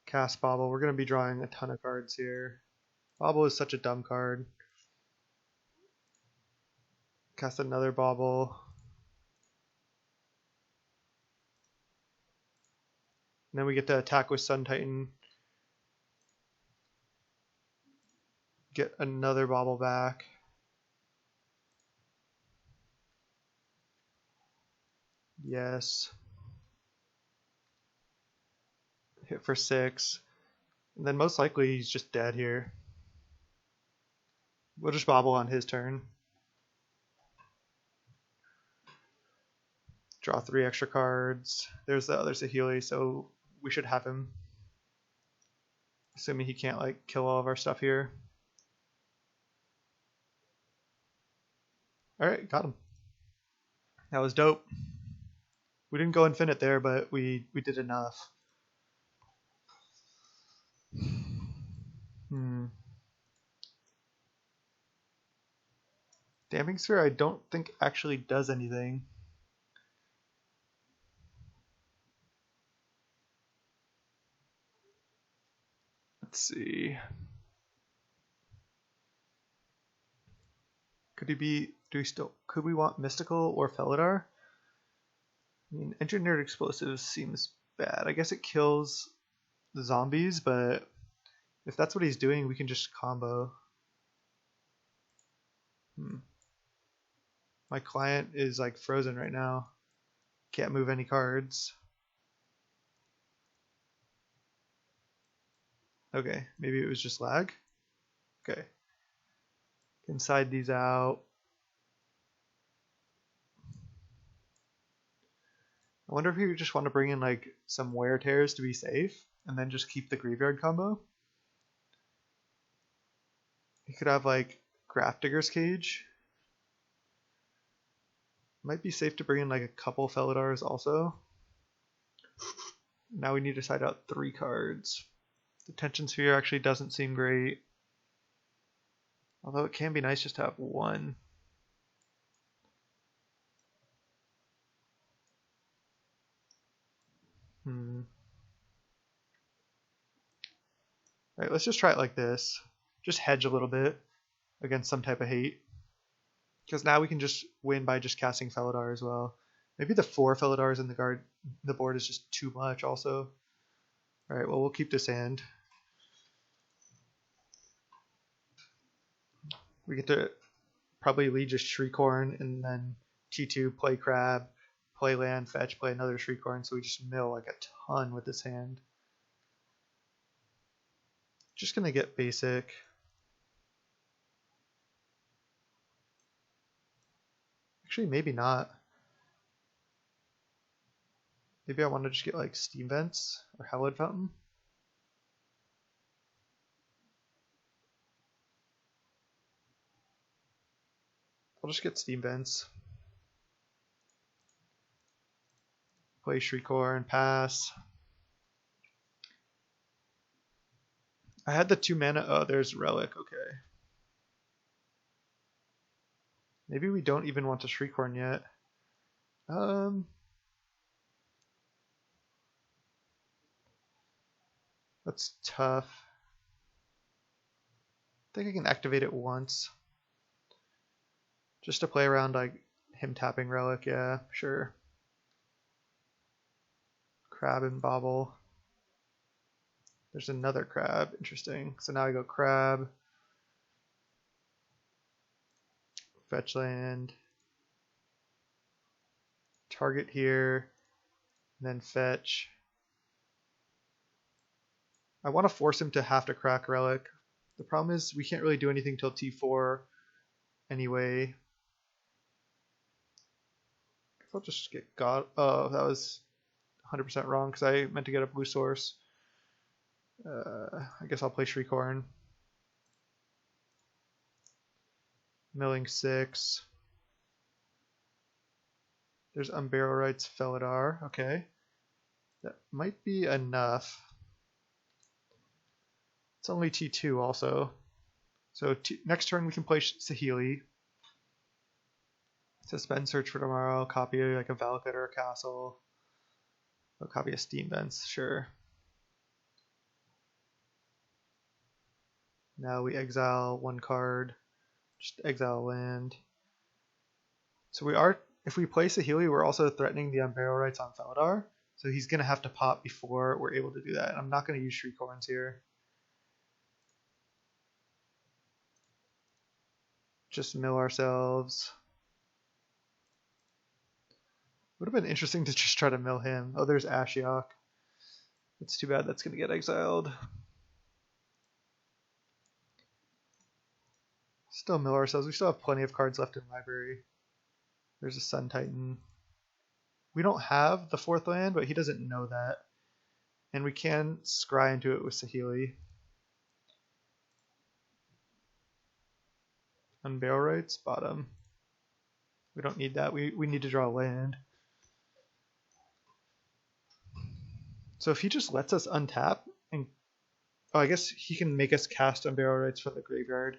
Cast Bobble. We're going to be drawing a ton of cards here. Bobble is such a dumb card. Cast another Bobble. And then we get to attack with Sun Titan. Get another Bobble back. Yes. hit for 6. And then most likely he's just dead here. We'll just bobble on his turn. Draw 3 extra cards. There's the other Saheeli, so we should have him. Assuming he can't like kill all of our stuff here. Alright, got him. That was dope. We didn't go infinite there, but we did enough. Damping Sphere I don't think actually does anything. Let's see. Could he be, could we want Mystical or Felidar? I mean, Engineered Explosives seems bad. I guess it kills the zombies, but if that's what he's doing, we can just combo. My client is like frozen right now. Can't move any cards. Okay, maybe it was just lag. Okay. Can side these out. I wonder if you just want to bring in like some wear tears to be safe and then just keep the graveyard combo. You could have like Graph Digger's Cage. Might be safe to bring in like a couple Felidars also. Now we need to side out 3 cards. The Tension Sphere actually doesn't seem great. Although it can be nice just to have 1. Alright, let's just try it like this. Just hedge a little bit against some type of hate. Because now we can just win by just casting Felidar as well. Maybe the 4 Felidars in the board is just too much also. Alright, well we'll keep this hand. We get to probably lead just Shreikhorn and then T2, play Crab, play land, fetch, play another Shreikhorn, so we just mill like a ton with this hand. Just gonna get basic. Actually, maybe not. Maybe I want to just get like Steam Vents or Hallowed Fountain. I'll just get Steam Vents. Play Shreikhorn, pass. I had the 2 mana. Oh, there's Relic. Okay. Maybe we don't even want to Shreikhorn yet. That's tough. I think I can activate it once. Just to play around like him tapping Relic, yeah, sure. Crab and Bobble. There's another Crab, interesting. So now I go Crab. Fetch land. Target here. And then fetch. I want to force him to have to crack Relic. The problem is we can't really do anything till T4 anyway. I'll just get God. Oh, that was 100% wrong because I meant to get a blue source. I guess I'll play Shreikhorn. Milling 6. There's Unburial Rites, Felidar. Okay. That might be enough. It's only T2 also. So next turn we can play Saheeli. Suspend Search for Tomorrow, copy like a Valakut or a Castle. I'll copy a Steam Vents, sure. Now we exile 1 card. Just exile land. So we are, if we play Saheeli, we're also threatening the Unburial Rites on Felidar. So he's going to have to pop before we're able to do that. And I'm not going to use Shreikhorns here. Just mill ourselves. Would have been interesting to just try to mill him. Oh, there's Ashiok. It's too bad that's going to get exiled. Still mill ourselves. We still have plenty of cards left in library. There's a Sun Titan. We don't have the 4th land, but he doesn't know that. And we can scry into it with Saheeli. Unburial Rites, bottom. We don't need that. We need to draw land. So if he just lets us untap, and oh, I guess he can make us cast Unburial Rites from the graveyard.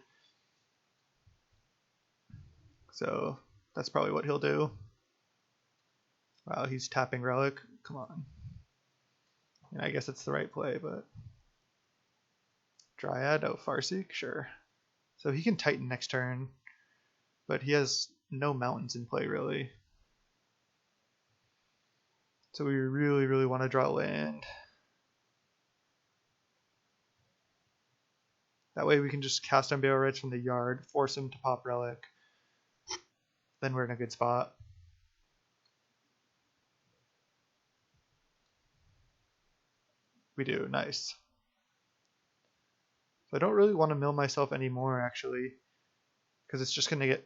So that's probably what he'll do. Wow, he's tapping Relic. Come on. And I guess it's the right play, but Dryad, oh, Farseek, sure. So he can Titan next turn, but he has no mountains in play, really. So we really, really want to draw land. That way we can just cast Unburial Rites from the yard, force him to pop Relic. Then we're in a good spot. We do, nice. So I don't really want to mill myself anymore, actually, because it's just going to get,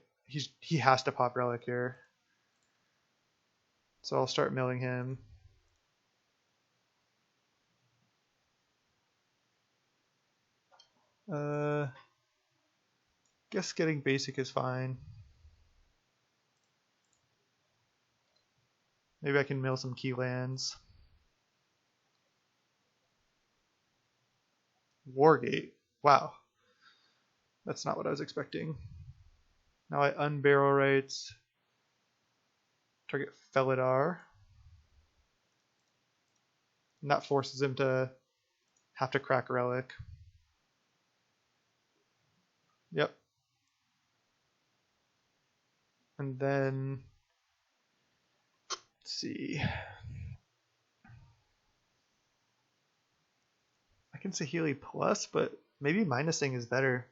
he has to pop Relic here. So I'll start milling him. Guess getting basic is fine. Maybe I can mill some key lands. Wargate. Wow. That's not what I was expecting. Now I Unburial Rites. Target Felidar. And that forces him to have to crack Relic. Yep. And then, let's see. I can Saheeli plus, but maybe minusing is better.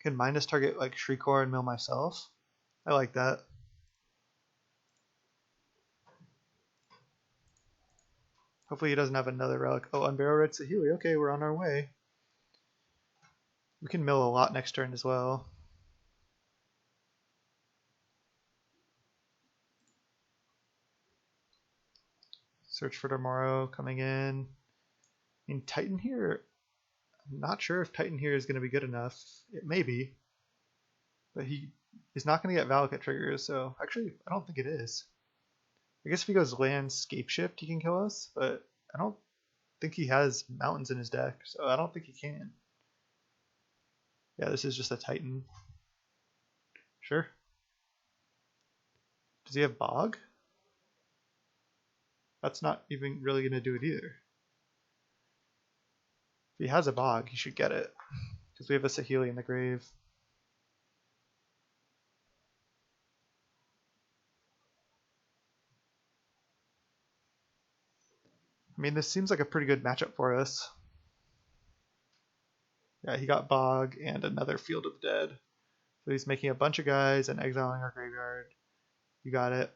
I can minus target like Shreikhorn and mill myself. I like that. Hopefully he doesn't have another Relic. Oh, Unburial Rites Saheeli. Okay, we're on our way. We can mill a lot next turn as well. Search for Tomorrow coming in. I mean, Titan here, I'm not sure if Titan here is going to be good enough. It may be. But he is not going to get Valakut triggers, so actually, I don't think it is. I guess if he goes land Scape Shift, he can kill us, but I don't think he has mountains in his deck, so I don't think he can. Yeah, this is just a Titan. Sure. Does he have Bog? That's not even really going to do it either. If he has a Bog, he should get it. Because we have a Saheeli in the grave. I mean, this seems like a pretty good matchup for us. Yeah, he got Bog and another Field of the Dead. So he's making a bunch of guys and exiling our graveyard. You got it.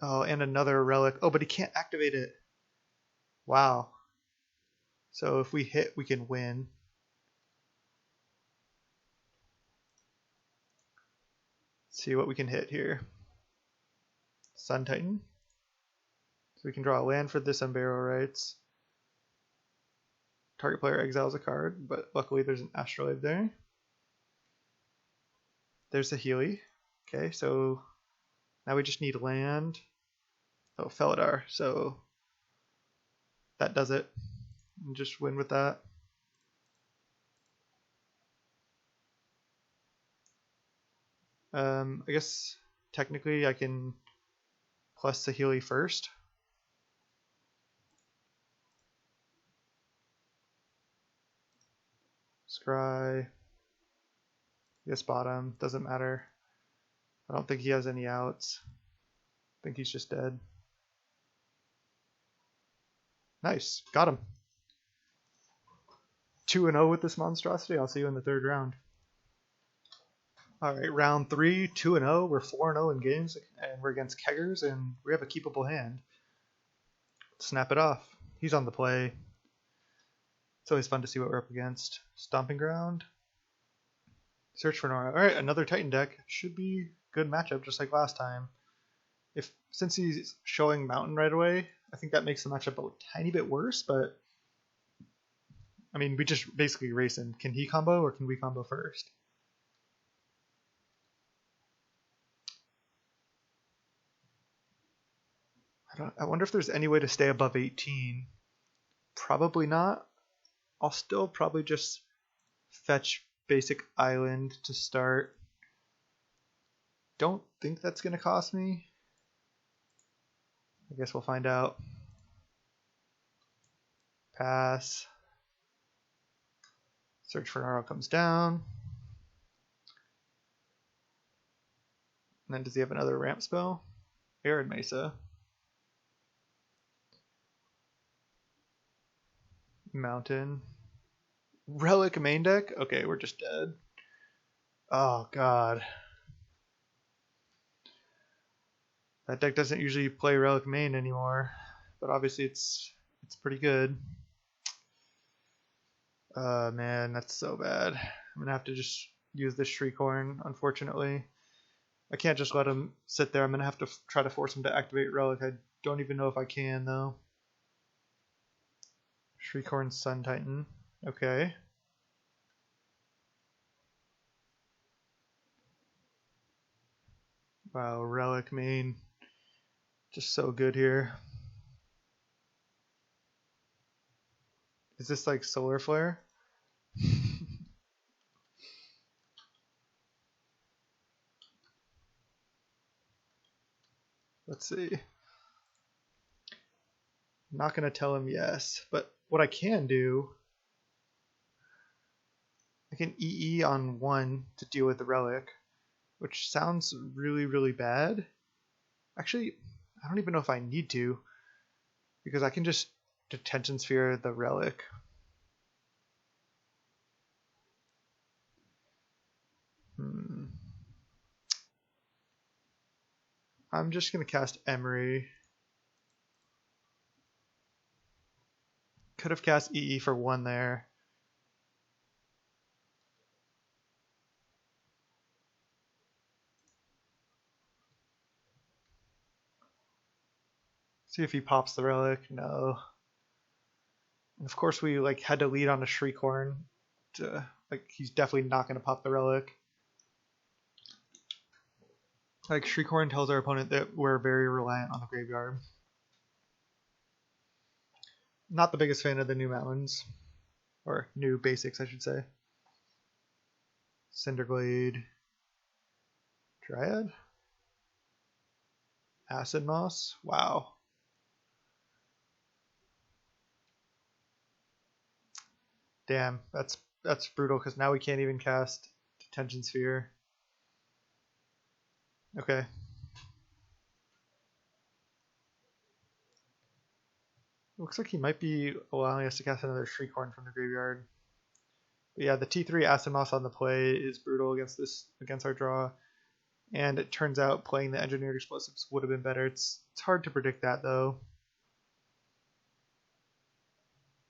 Oh, and another Relic. Oh, but he can't activate it. Wow. So if we hit, we can win. Let's see what we can hit here. Sun Titan. So we can draw a land for this Unburial Rites. Target player exiles a card, but luckily there's an Astrolabe there. There's Saheeli. Okay, so now we just need land. Oh, Felidar. So that does it. And just win with that. I guess technically I can plus Saheeli first. Scry. Yes, bottom. Doesn't matter. I don't think he has any outs. I think he's just dead. Nice. Got him. 2-0 with this monstrosity. I'll see you in the third round. All right, round 3, 2-0. We're 4-0 in games, and we're against Keggers, and we have a keepable hand. Snap it off. He's on the play. It's always fun to see what we're up against. Stomping Ground. Search for Nora. All right, another Titan deck. Should be good matchup, just like last time. Since he's showing Mountain right away, I think that makes the matchup a tiny bit worse, but I mean, we just basically race him. Can he combo or can we combo first? I wonder if there's any way to stay above 18. Probably not. I'll still probably just fetch basic island to start. Don't think that's going to cost me. I guess we'll find out. Pass. Search for Gnarl comes down. And then does he have another ramp spell? Arid Mesa. Mountain. Relic main deck? Okay, we're just dead. Oh god. That deck doesn't usually play Relic main anymore, but obviously it's pretty good. Man, that's so bad. I'm gonna have to just use this Shreikhorn, unfortunately. I can't just let him sit there. I'm gonna have to try to force him to activate Relic. I don't even know if I can though. Shreikhorn Sun Titan. Okay. Wow, Relic main. Just so good here. Is this like Solar Flare? Let's see. I'm not going to tell him yes, but what I can do, I can EE on 1 to deal with the Relic, which sounds really, really bad. Actually, I don't even know if I need to, because I can just Detention Sphere the Relic. I'm just going to cast Emry. Could have cast EE for 1 there. See if he pops the Relic. No. And of course we had to lead on a Shreikhorn. He's definitely not going to pop the Relic. Shreikhorn tells our opponent that we're very reliant on the graveyard. Not the biggest fan of the new mountains. Or new basics, I should say. Cinderglade. Dryad? Acid Moss? Wow. Damn, that's brutal because now we can't even cast Detention Sphere. Okay. Looks like he might be allowing us to cast another Shreikhorn from the graveyard. But yeah, the T3 Acid Moss on the play is brutal against our draw. And it turns out playing the Engineered Explosives would have been better. It's hard to predict that though.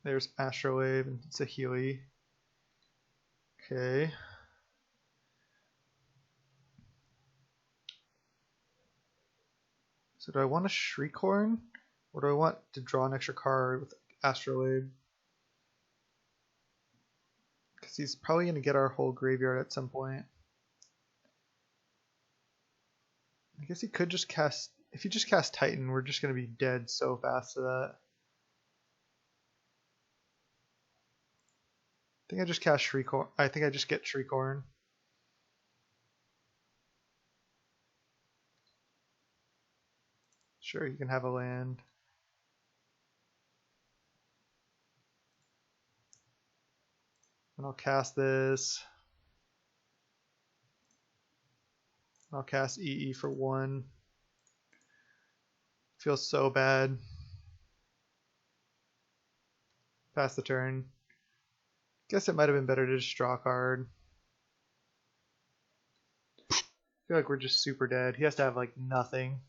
There's Astrolabe and Saheeli. Okay. So do I want a Shreikhorn? Or do I want to draw an extra card with Astrolabe? Because he's probably going to get our whole graveyard at some point. I guess he could just cast... If he just casts Titan, we're just going to be dead so fast to that. I think I just cast Shreikhorn. I think I just get Shreikhorn. Sure, you can have a land. And I'll cast this. I'll cast EE for 1. Feels so bad. Pass the turn. Guess it might have been better to just draw a card. feel like we're just super dead. He has to have like nothing.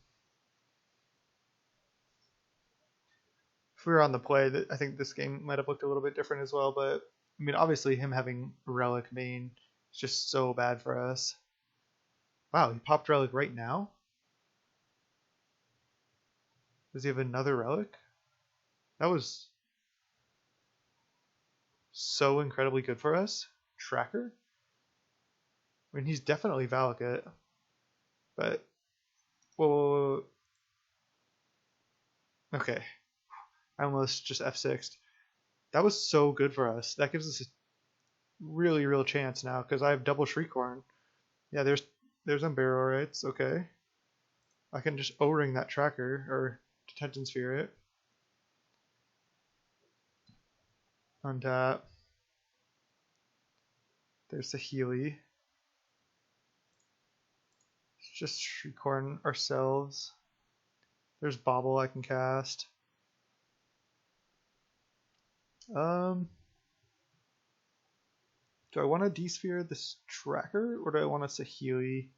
If we were on the play, I think this game might have looked a little bit different as well. But I mean, obviously him having Relic main is just so bad for us. Wow, he popped Relic right now? Does he have another Relic? That was so incredibly good for us. Tracker? I mean, he's definitely Valakut. But, whoa. Okay. I almost just F6'd. That was so good for us. That gives us a really real chance now, because I have double Shreikhorn. Yeah, there's Unburial Rites. Okay. I can just O-ring that tracker, or Detention Sphere it. Untap. There's Saheeli. Just Shreikhorn ourselves. There's Bobble I can cast. Do I want to D-sphere this tracker, or do I want a Saheeli?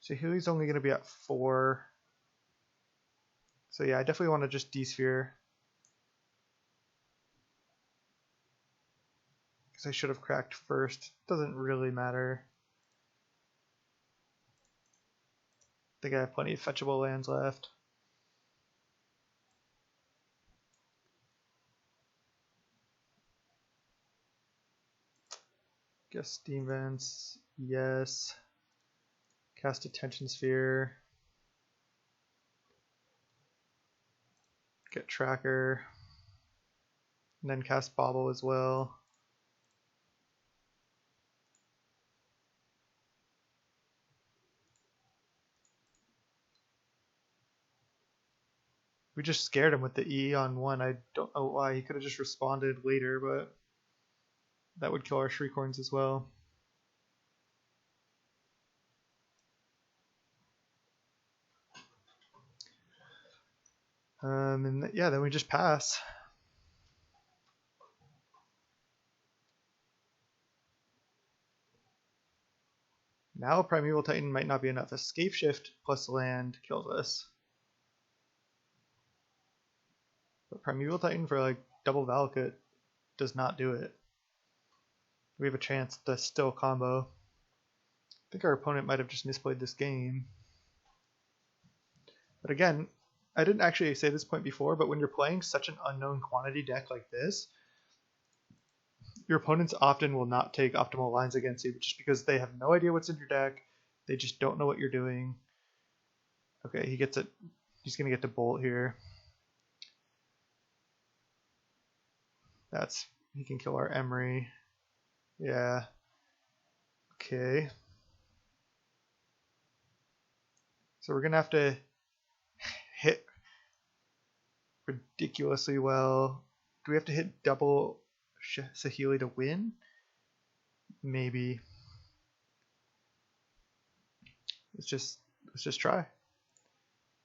Saheeli's only going to be at 4. So yeah, I definitely want to just D-sphere. Because I should have cracked first. Doesn't really matter. I think I have plenty of fetchable lands left. Guess Steam Vents, yes. Cast Attention Sphere. Get Tracker. And then cast Bobble as well. We just scared him with the E on 1. I don't know why. He could have just responded later, but that would kill our Shreikhorns as well. And yeah, then we just pass. Now Primeval Titan might not be enough. Escape Shift plus land kills us. But Primeval Titan for like double Valakut does not do it. We have a chance to still combo. I think our opponent might have just misplayed this game. But again, I didn't actually say this point before, but when you're playing such an unknown quantity deck like this, your opponents often will not take optimal lines against you just because they have no idea what's in your deck. They just don't know what you're doing. Okay, he gets it. He's going to get to Bolt here. He can kill our Emry. Yeah. Okay. So we're going to have to hit ridiculously well. Do we have to hit double Saheeli to win? Maybe. Let's just try.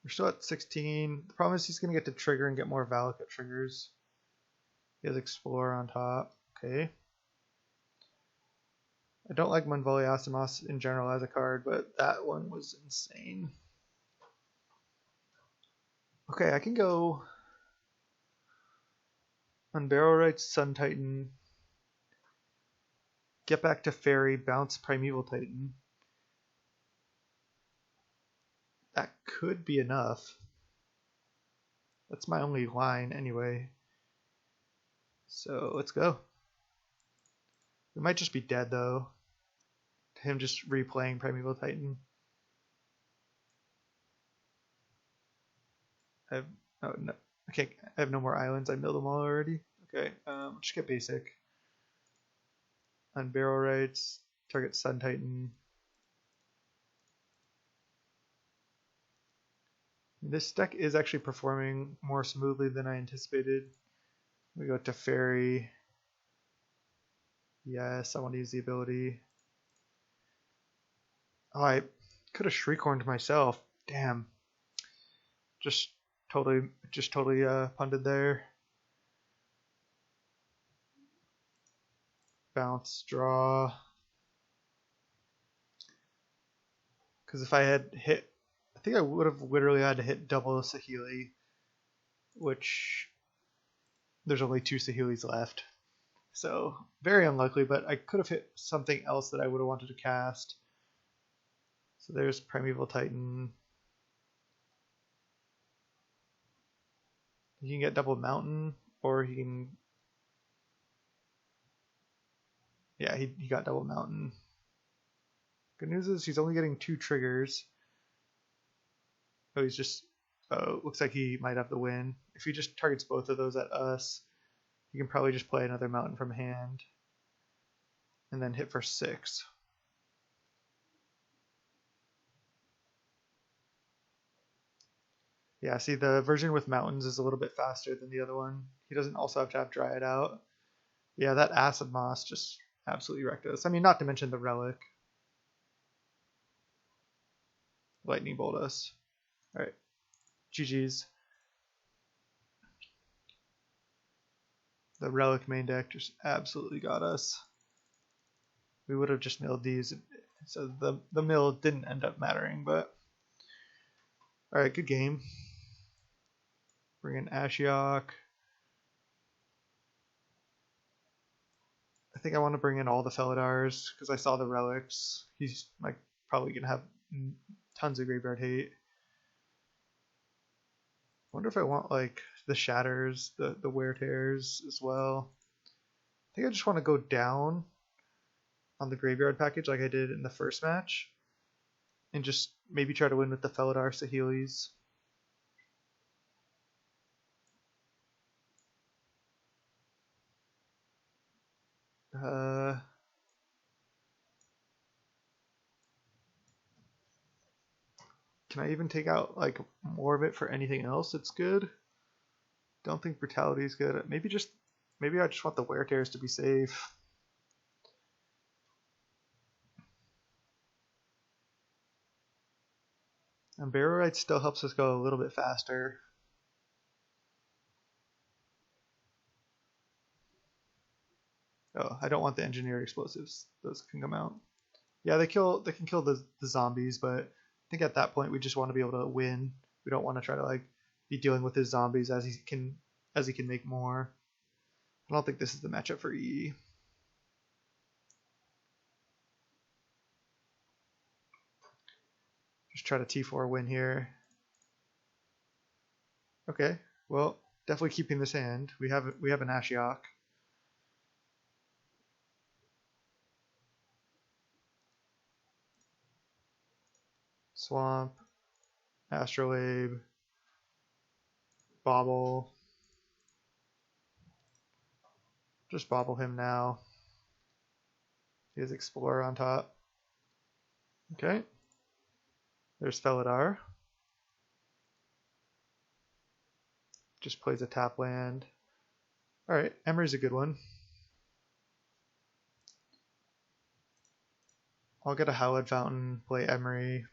We're still at 16. The problem is he's going to get to trigger and get more Valakut triggers. He has Explorer on top. Okay. I don't like Munvoli Asimos in general as a card, but that one was insane. Okay, I can go Unburial Rites, Sun Titan, get back to Fairy, bounce Primeval Titan. That could be enough. That's my only line anyway. So let's go. We might just be dead though. Him just replaying Primeval Titan. I have no more islands. I milled them all already. Okay, just get basic. Unburial Rites, target Sun Titan. This deck is actually performing more smoothly than I anticipated. We go to Fairy. Yes, I want to use the ability. Oh, I could have Shreikhorned myself. Damn. Just totally punted there. Bounce, draw. Because if I had hit, I think I would have literally had to hit double Saheeli, which there's only 2 Saheelis left. So very unlikely, but I could have hit something else that I would have wanted to cast. So there's Primeval Titan. He can get double Mountain, or he can... Yeah, he got double Mountain. Good news is he's only getting 2 triggers. Oh, he's just... Oh, looks like he might have the win. If he just targets both of those at us, he can probably just play another Mountain from hand. And then hit for 6. Yeah, see, the version with Mountains is a little bit faster than the other one. He doesn't also have to have Dryad out. Yeah, that Acid Moss just absolutely wrecked us. I mean, not to mention the Relic. Lightning Bolt us. Alright. GG's. The Relic main deck just absolutely got us. We would have just milled these, so the mill didn't end up mattering, but... Alright, good game. Bring in Ashiok. I think I want to bring in all the Felidars, because I saw the Relics. He's like probably going to have tons of graveyard hate. I wonder if I want like the Shatters, the Wear Tears as well. I think I just want to go down on the graveyard package like I did in the first match. And just maybe try to win with the Felidar Saheelis. Can I even take out like more of it for anything else that's good? Don't think Brutality is good. Maybe I just want the Wear Tears to be safe. And Unburial Rites still helps us go a little bit faster. Oh, I don't want the Engineer Explosives. Those can come out. Yeah, they can kill the zombies, but I think at that point we just want to be able to win. We don't want to try to like be dealing with his zombies as he can make more. I don't think this is the matchup for EE. Just try to T4 win here. Okay, well, definitely keeping this hand. We have an Ashiok. Swamp, Astrolabe, Bobble. Just Bobble him now. He has Explorer on top. Okay. There's Felidar. Just plays a tap land. Alright, Emry's a good one. I'll get a Hallowed Fountain, play Emry.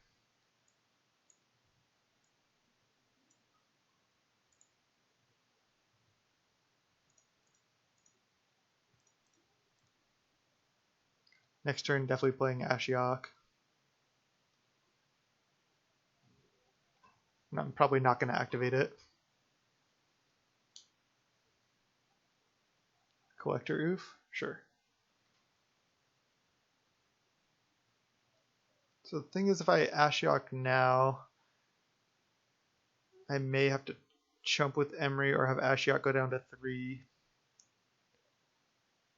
Next turn, definitely playing Ashiok. And I'm probably not going to activate it. Collector Oof? Sure. So the thing is, if I Ashiok now, I may have to chump with Emry or have Ashiok go down to 3.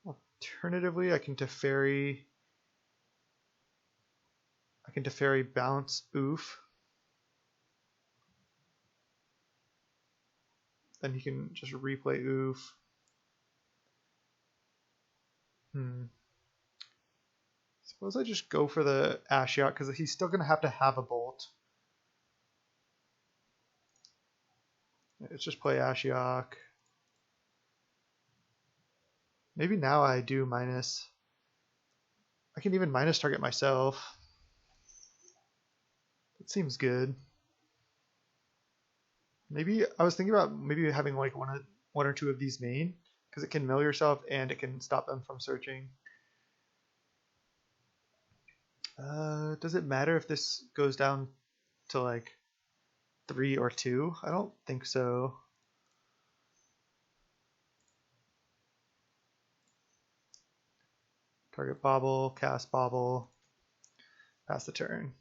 Alternatively, I can Teferi bounce Oof. Then he can just replay Oof. Suppose I just go for the Ashiok because he's still going to have a bolt. Let's just play Ashiok. Maybe now I do minus. I can even minus target myself. That seems good. Maybe I was thinking about maybe having like one or two of these main because it can mill yourself and it can stop them from searching. Does it matter if this goes down to like 3 or 2? I don't think so. Target bobble, cast bobble, pass the turn.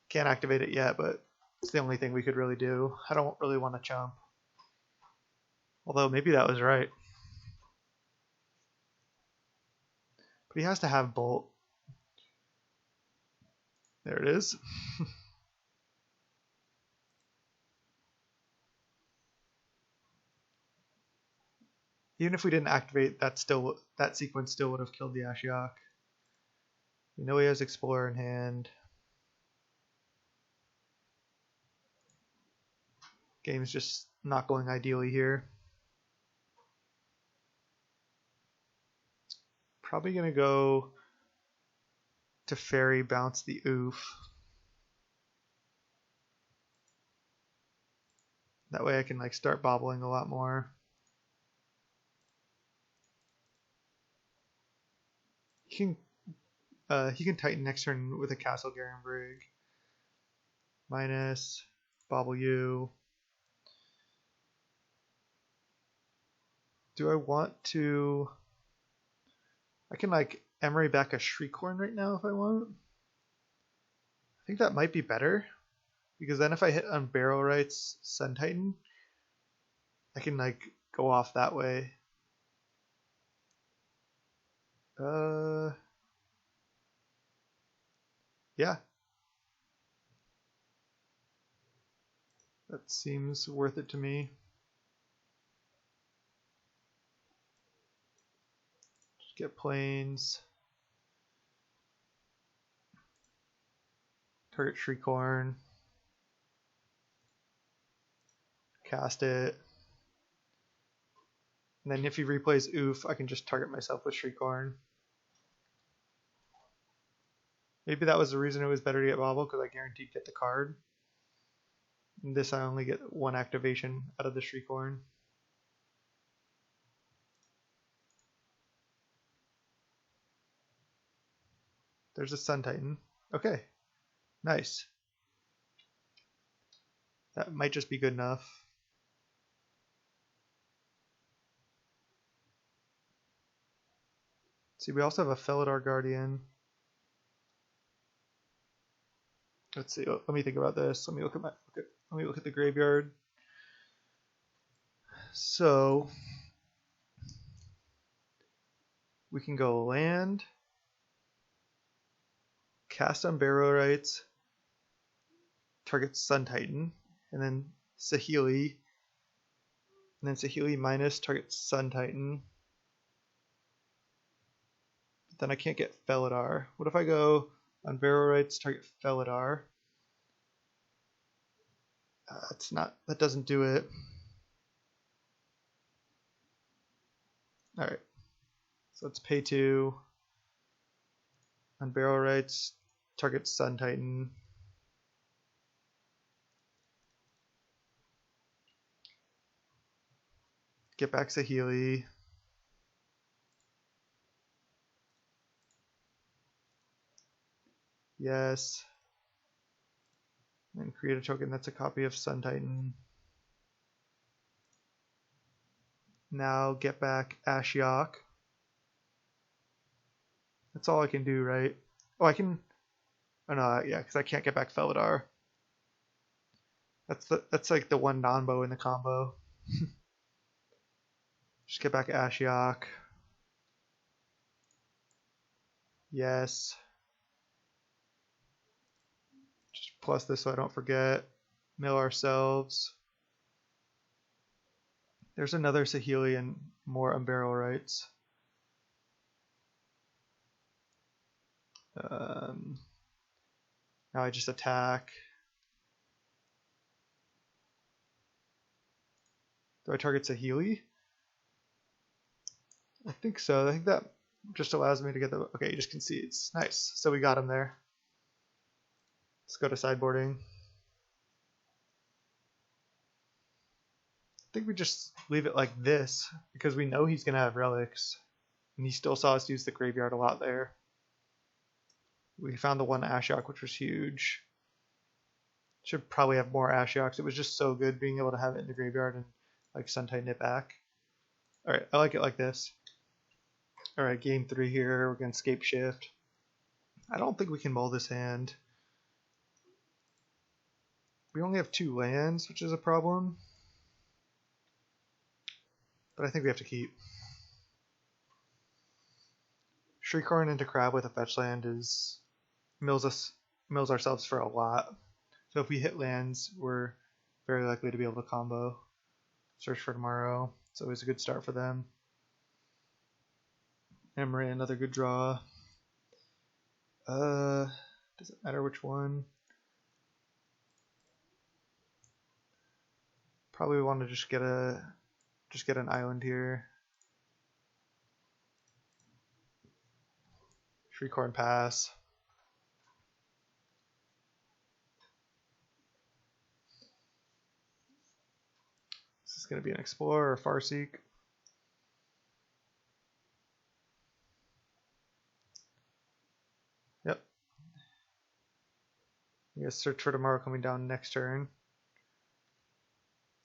Can't activate it yet, but it's the only thing we could really do. I don't really want to chump. Although maybe that was right. But he has to have Bolt. There it is. Even if we didn't activate, that sequence still would have killed the Ashiok. We know he has Explorer in hand. Game's just not going ideally here. Probably gonna go to Fairy, bounce the Oof. That way I can like start bobbling a lot more. He can Titan next turn with a Castle Garenbrig. Minus, bobble you. Do I want to... I can like Emry back a Shreikhorn right now if I want. I think that might be better. Because then if I hit Unburial Rites Sun Titan, I can like go off that way. Yeah. That seems worth it to me. Just get planes. Target Shreikhorn. Cast it. And then if he replays Oof, I can just target myself with Shreikhorn. Maybe that was the reason it was better to get Bobble, because I guaranteed get the card. And this I only get one activation out of the Shreikhorn. There's a Sun Titan. Okay, nice. That might just be good enough. See, we also have a Felidar Guardian. Let's see. Let me think about this. Let me look at the graveyard. So we can go land, cast Unburial Rites, target Sun Titan, and then Saheeli, and then Saheeli minus target Sun Titan. But then I can't get Felidar. What if I go Unburial Rites, target Felidar? That doesn't do it. Alright. So let's pay 2. Unburial Rites, target Sun Titan. Get back Saheeli. Yes. And create a token that's a copy of Sun Titan. Now get back Ashiok. That's all I can do, right? Oh, I can... Oh no, yeah, because I can't get back Felidar. That's like the one non-bow in the combo. Just get back Ashiok. Yes. Just plus this so I don't forget. Mill ourselves. There's another Saheeli and more Unburial Rites. Now I just attack. Do I target Saheeli? I think so. I think that just allows me to get the... Okay, he just concedes. Nice. So we got him there. Let's go to sideboarding. I think we just leave it like this because we know he's going to have relics. And he still saw us use the graveyard a lot there. We found the one Ashiok, which was huge. Should probably have more Ashioks. It was just so good being able to have it in the graveyard and like Sun Titan it back. Alright, I like it like this. Alright, game 3 here. We're going to Scape Shift. I don't think we can mull this hand. We only have 2 lands, which is a problem. But I think we have to keep. Shreikhorn into Crab with a fetch land is mills ourselves for a lot. So if we hit lands, we're very likely to be able to combo. Search for Tomorrow. It's always a good start for them. Emry, another good draw. Does it matter which one? Probably want to just get an island here. Shreikhorn pass. This is going to be an Explorer or Farseek. Yep. I guess Search for Tomorrow coming down next turn.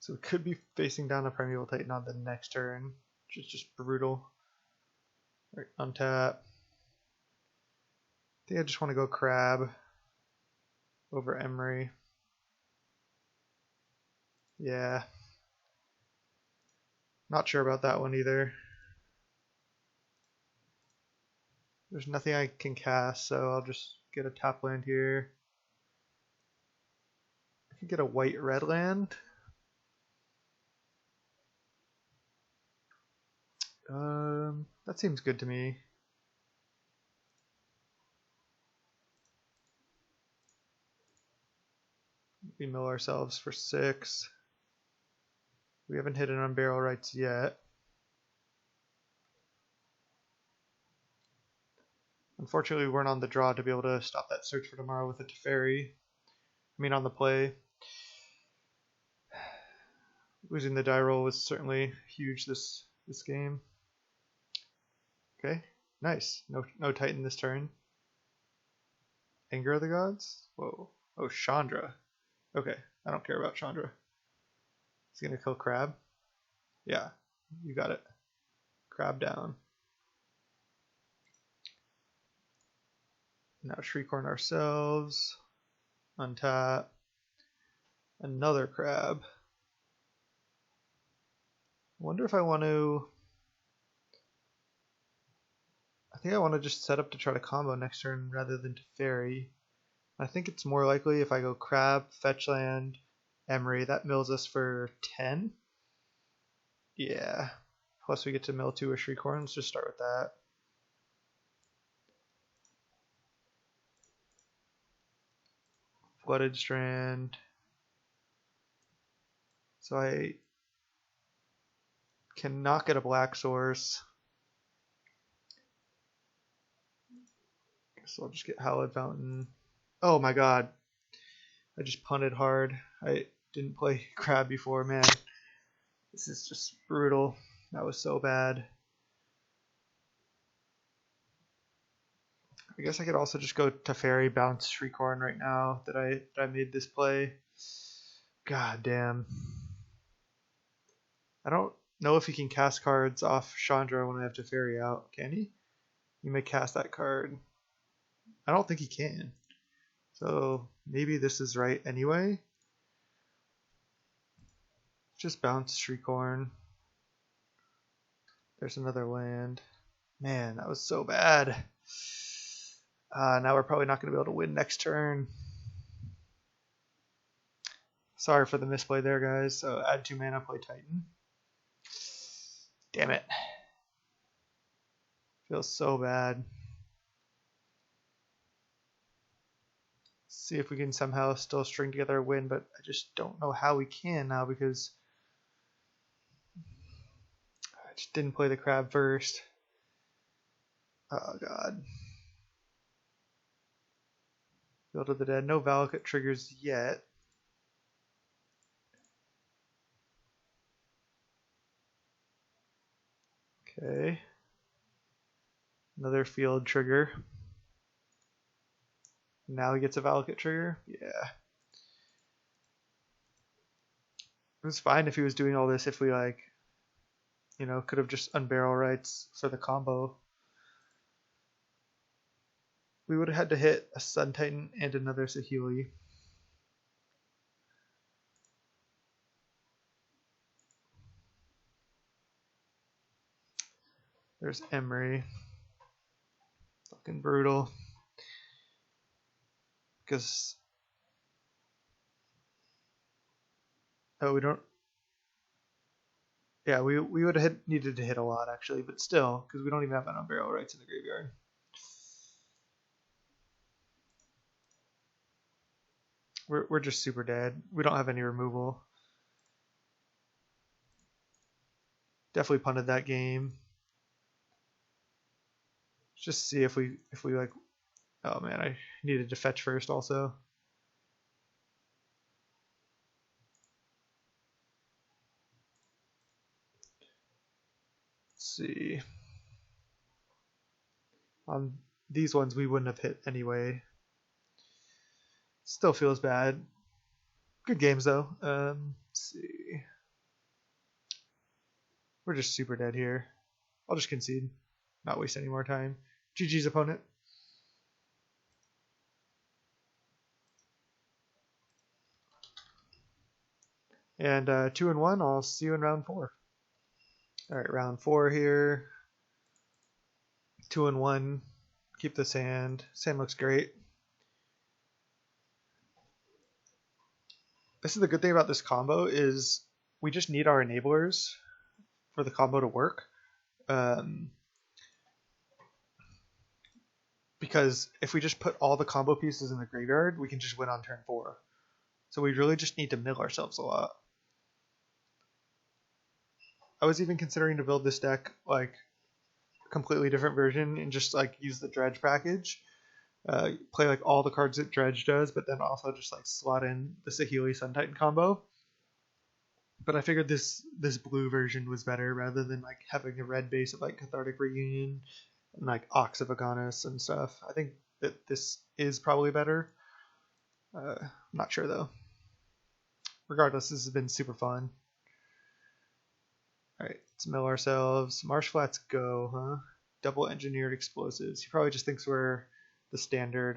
So we could be facing down a Primeval Titan on the next turn, which is just brutal. Right, untap. I think I just want to go Crab over Emry. Yeah. Not sure about that one either. There's nothing I can cast, so I'll just get a tap land here. I can get a white-red land. That seems good to me. We mill ourselves for 6. We haven't hit an Unburial Rites yet. Unfortunately, we weren't on the draw to be able to stop that Search for Tomorrow with a Teferi. I mean, on the play. Losing the die roll was certainly huge this game. Okay, nice. No Titan this turn. Anger of the Gods? Whoa. Oh, Chandra. Okay, I don't care about Chandra. He's gonna kill Crab? Yeah, you got it. Crab down. Now Shreikhorn ourselves. Untap. Another Crab. I wonder if I want to... I think I want to just set up to try to combo next turn rather than to Teferi. I think it's more likely if I go Crab, Fetch Land, Emry. That mills us for 10. Yeah. Plus we get to mill 2 or Shreikhorn. Let's just start with that. Flooded Strand. So I cannot get a black source. So I'll just get Hallowed Fountain. Oh my god. I just punted hard. I didn't play Crab before, man. This is just brutal. That was so bad. I guess I could also just go Teferi, bounce Shreikhorn right now that I made this play. God damn. I don't know if he can cast cards off Chandra when I have Teferi out. Can he? You may cast that card. I don't think he can. So maybe this is right anyway. Just bounce Shreikhorn. There's another land. Man, that was so bad. Now we're probably not going to be able to win next turn. Sorry for the misplay there, guys. So add 2 mana, play Titan. Damn it. Feels so bad. See if we can somehow still string together a win, but I just don't know how we can now because I just didn't play the Crab first. Oh god. Field of the Dead. No Valakut triggers yet. Okay. Another field trigger. Now he gets a Valakut trigger. Yeah. It was fine if he was doing all this if we like, you know, could have just Unburial Rites for the combo. We would have had to hit a Sun Titan and another Saheeli. There's Emry. Fucking brutal. Because... Oh, we don't... Yeah, we would have needed to hit a lot, actually. But still, because we don't even have an Unburial Rites in the graveyard. We're just super dead. We don't have any removal. Definitely punted that game. Just see if we like... Oh man, I needed to fetch first also. Let's see. On these ones we wouldn't have hit anyway. Still feels bad. Good games though. Let's see. We're just super dead here. I'll just concede. Not waste any more time. GG's opponent. And 2-1. I'll see you in round 4. Alright, round 4 here. 2-1. Keep this hand. Sand looks great. This is the good thing about this combo is we just need our enablers for the combo to work. Because if we just put all the combo pieces in the graveyard, we can just win on turn 4. So we really just need to mill ourselves a lot. I was even considering to build this deck like a completely different version and just like use the dredge package. Play like all the cards that dredge does, but then also just like slot in the Saheeli Sun Titan combo. But I figured this blue version was better rather than like having a red base of like Cathartic Reunion and like Ox of Agonis and stuff. I think that this is probably better. Not sure though. Regardless, this has been super fun. Alright, let's mill ourselves. Marsh Flats go, huh? Double engineered explosives. He probably just thinks we're the standard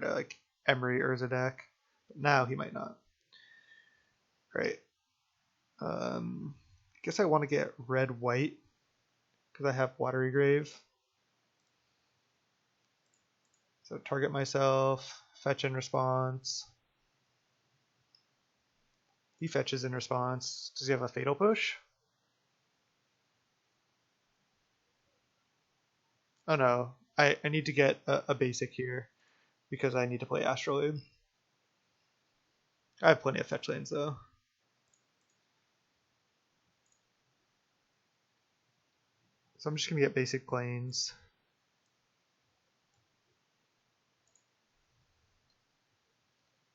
like Emry Urza deck. But now he might not. Right. I guess I want to get red white because I have Watery Grave. So target myself, fetch in response. He fetches in response. Does he have a Fatal Push? Oh no, I need to get a basic here because I need to play Astrolabe. I have plenty of fetch lanes though. So I'm just going to get basic planes.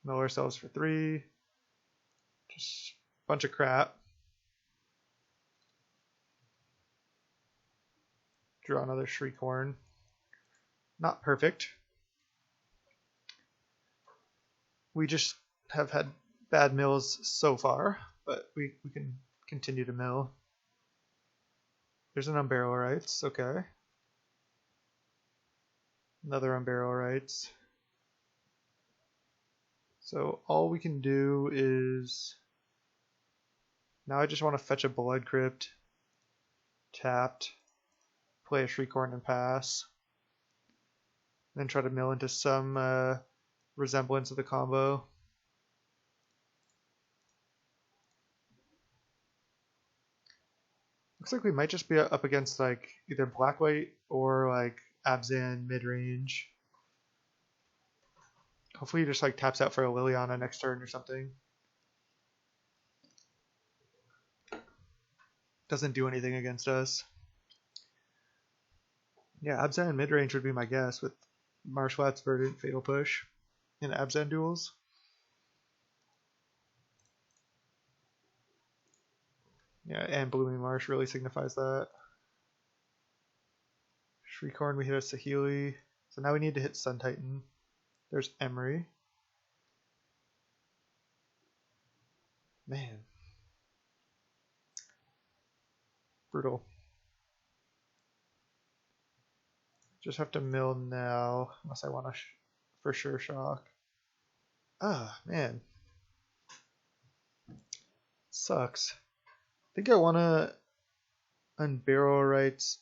Mill ourselves for 3. Just a bunch of crap. Draw another Shreikhorn. Not perfect. We just have had bad mills so far, but we can continue to mill. There's an Unburial Rites, okay. Another Unburial Rites. So all we can do is... Now I just want to fetch a Blood Crypt. Tapped. Play a Shreikhorn and pass. Then try to mill into some resemblance of the combo. Looks like we might just be up against like either black-white or like Abzan mid-range. Hopefully he just like taps out for a Liliana next turn or something. Doesn't do anything against us. Yeah, Abzan mid-range would be my guess with Marsh Flats, Verdant, Fatal Push in Abzan duels. Yeah, and Blooming Marsh really signifies that. Shreikhorn, we hit a Saheeli. So now we need to hit Sun Titan. There's Emry. Man. Brutal. Just have to mill now, unless I want to for sure shock. Ah, man. Sucks. I think I want to Unburial Rites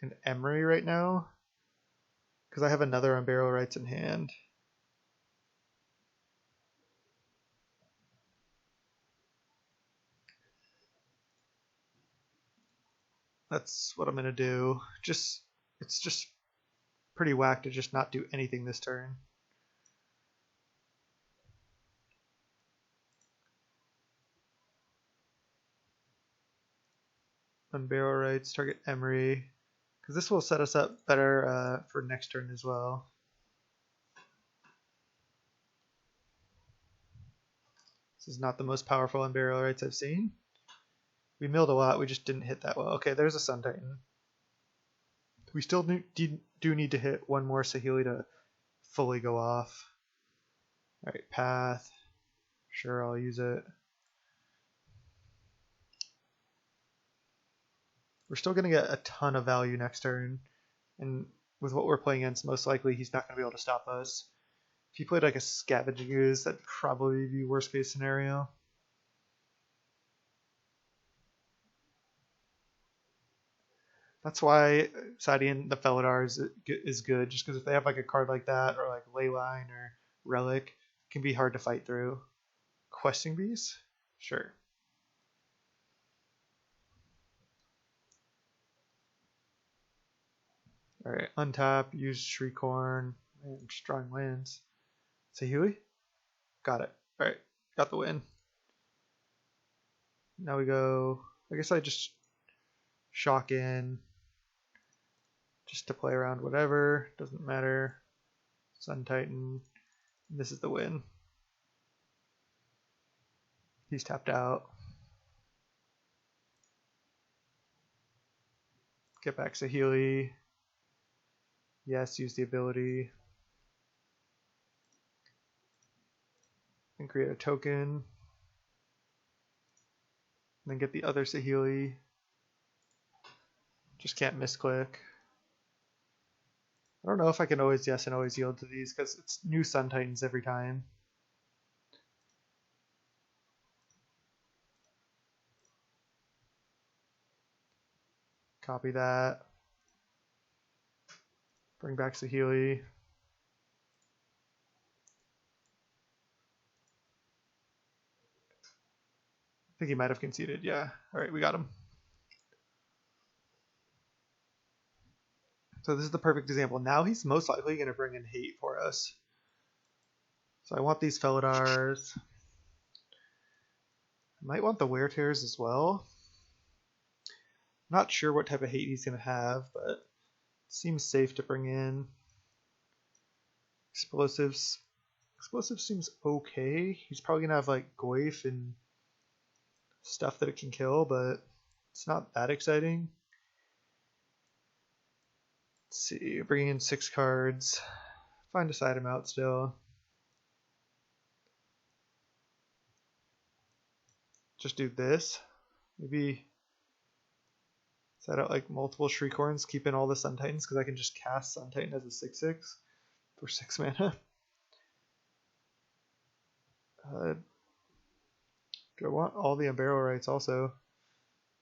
and Emry right now, because I have another Unburial Rites in hand. That's what I'm gonna do. It's just pretty whack to just not do anything this turn. Unburial Rites, target Emry, because this will set us up better for next turn as well. This is not the most powerful Unburial Rites I've seen. We milled a lot, we just didn't hit that well. Okay, there's a Sun Titan. We still do need to hit one more Saheeli to fully go off. Alright, path. Sure, I'll use it. We're still going to get a ton of value next turn. And with what we're playing against, most likely he's not going to be able to stop us. If he played like a Scavenging Ooze, that'd probably be worst case scenario. That's why siding the Felidar is good, just because if they have like a card like that, or like Leyline or Relic, it can be hard to fight through. Questing Beast? Sure. Alright, untap, use Shreikhorn, and Strong Winds. Saheeli? Got it. Alright, got the win. Now we go, I guess I just shock in, just to play around whatever, doesn't matter. Sun Titan, this is the win. He's tapped out. Get back Saheeli. Yes, use the ability. And create a token. And then get the other Saheeli. Just can't misclick. I don't know if I can always yes and always yield to these, because it's new Sun Titans every time. Copy that. Bring back Saheeli. I think he might have conceded. Yeah. Alright, we got him. So this is the perfect example. Now he's most likely going to bring in hate for us. So I want these Felidars. I might want the Wear Tears as well. Not sure what type of hate he's going to have, but it seems safe to bring in. Explosives. Explosives seems okay. He's probably going to have like Goyf and stuff that it can kill, but it's not that exciting. Let's see, bringing in 6 cards. Fine to side him out still. Just do this. Maybe set out like multiple Shreikhorns, keep in all the Sun Titans, because I can just cast Sun Titan as a 6/6 for 6 mana. Do I want all the Unburial Rites also?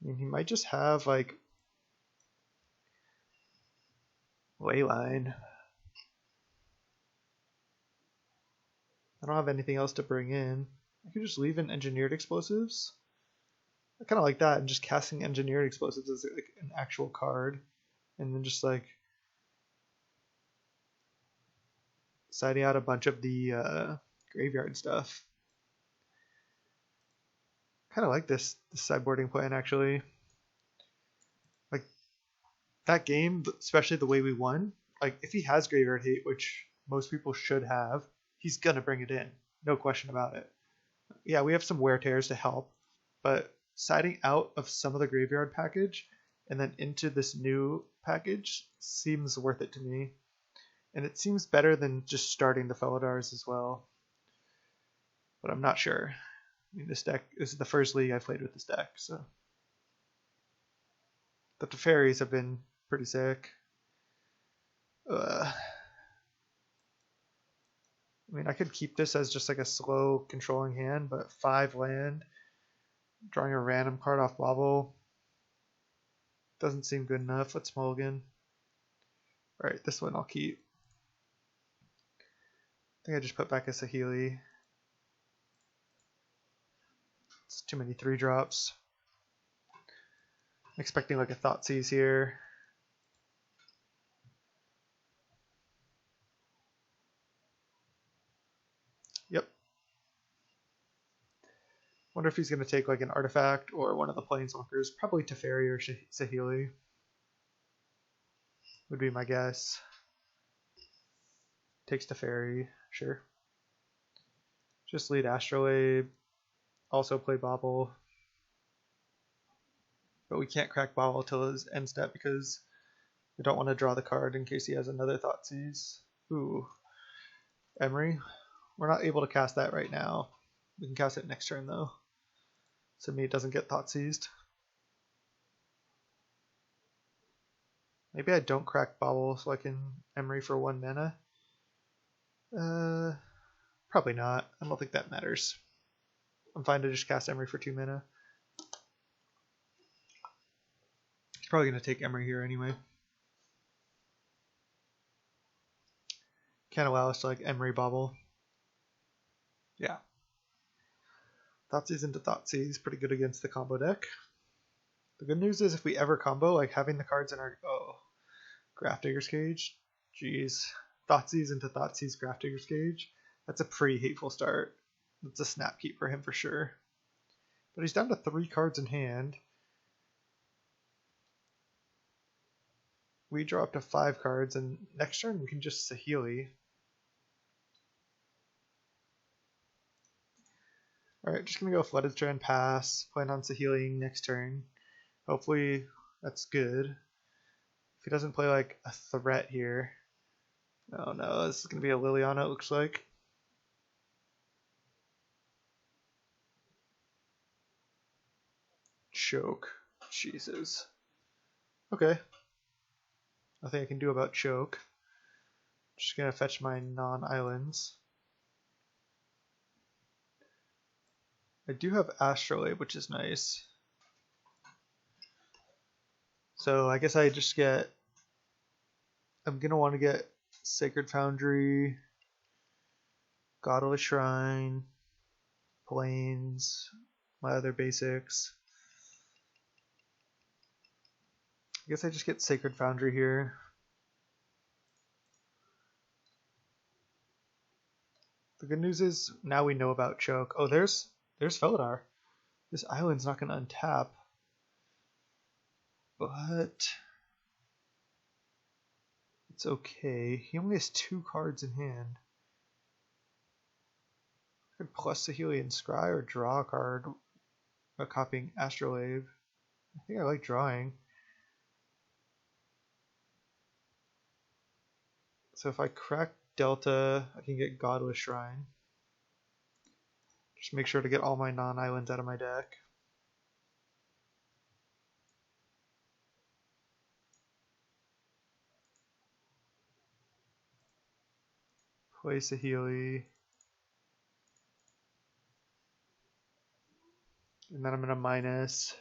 I mean, he might just have like Leyline. I don't have anything else to bring in. I could just leave in Engineered Explosives. I kind of like that, and just casting Engineered Explosives as like an actual card, and then just like siding out a bunch of the graveyard stuff. Kind of like this sideboarding plan actually. Like that game, especially the way we won. Like if he has graveyard hate, which most people should have, he's gonna bring it in, no question about it. Yeah, we have some Wear Tears to help, but siding out of some of the graveyard package and then into this new package seems worth it to me. And it seems better than just starting the Felidars as well. But I'm not sure. I mean, this is the first league I played with this deck, so. But the fairies have been pretty sick. I mean, I could keep this as just like a slow controlling hand, but 5 land, drawing a random card off bobble, doesn't seem good enough. Let's mulligan. Alright, this one I'll keep. I think I just put back a Saheeli. It's too many 3-drops. I'm expecting like a Thoughtseize here. Yep. Wonder if he's going to take like an artifact or one of the planeswalkers. Probably Teferi or Saheeli. Would be my guess. Takes Teferi, sure. Just lead Astrolabe. Also play Bobble. But we can't crack Bobble till his end step because we don't want to draw the card in case he has another Thoughtseize. Ooh. Emry. We're not able to cast that right now. We can cast it next turn though. So me it doesn't get Thoughtseized. Maybe I don't crack Bobble so I can Emry for 1 mana. Probably not. I don't think that matters. I'm fine to just cast Emry for 2 mana. He's probably going to take Emry here anyway. Can't allow us to like Emry Bobble. Yeah. Thoughtseize into Thoughtseize, pretty good against the combo deck. The good news is if we ever combo, like having the cards in our... Oh. Grafdigger's Cage. Jeez. Thoughtseize into Thoughtseize Grafdigger's Cage. That's a pretty hateful start. That's a snap keep for him for sure. But he's down to 3 cards in hand. We draw up to 5 cards, and next turn we can just Saheeli. Alright, just gonna go Flooded Strand pass. Plan on Saheeling next turn. Hopefully that's good. If he doesn't play like a threat here. Oh no, this is gonna be a Liliana, it looks like. Choke. Jesus. Okay. Nothing I can do about choke. Just gonna fetch my non-islands. I do have Astrolabe, which is nice. So I guess I just get... I'm gonna want to get Sacred Foundry, Godless Shrine, Plains, my other basics. I guess I just get Sacred Foundry here. The good news is now we know about choke. Oh, there's Felidar. This island's not going to untap. But it's okay. He only has 2 cards in hand. I could plus Saheeli and Scry or draw a card by copying Astrolabe. I think I like drawing. So if I crack Delta, I can get Godless Shrine. Just make sure to get all my non-islands out of my deck. Play Saheeli. And then I'm going to minus.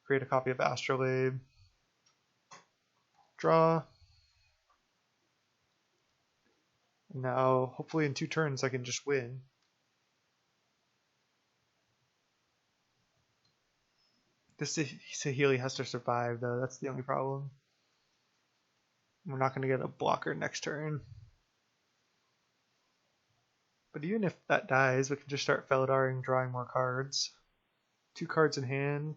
Create a copy of Astrolabe. Draw. And now, hopefully in 2 turns I can just win. This Saheeli has to survive though, that's the only problem. We're not going to get a blocker next turn. But even if that dies, we can just start Felidaring, drawing more cards. 2 cards in hand.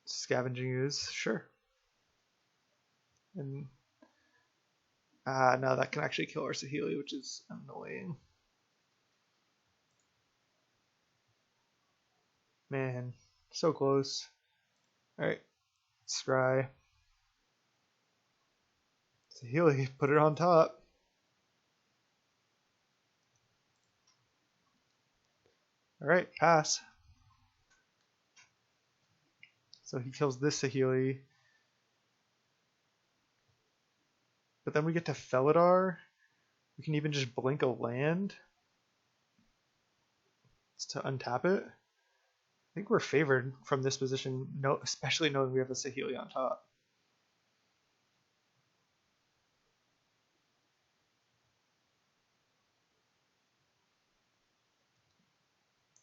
Scavenging ooze, sure. And no, that can actually kill our Saheeli, which is annoying. Man, so close. Alright, scry. Saheeli, put it on top. Alright, pass. So he kills this Saheeli. But then we get to Felidar. We can even just blink a land to untap it. I think we're favored from this position, especially knowing we have a Saheeli on top.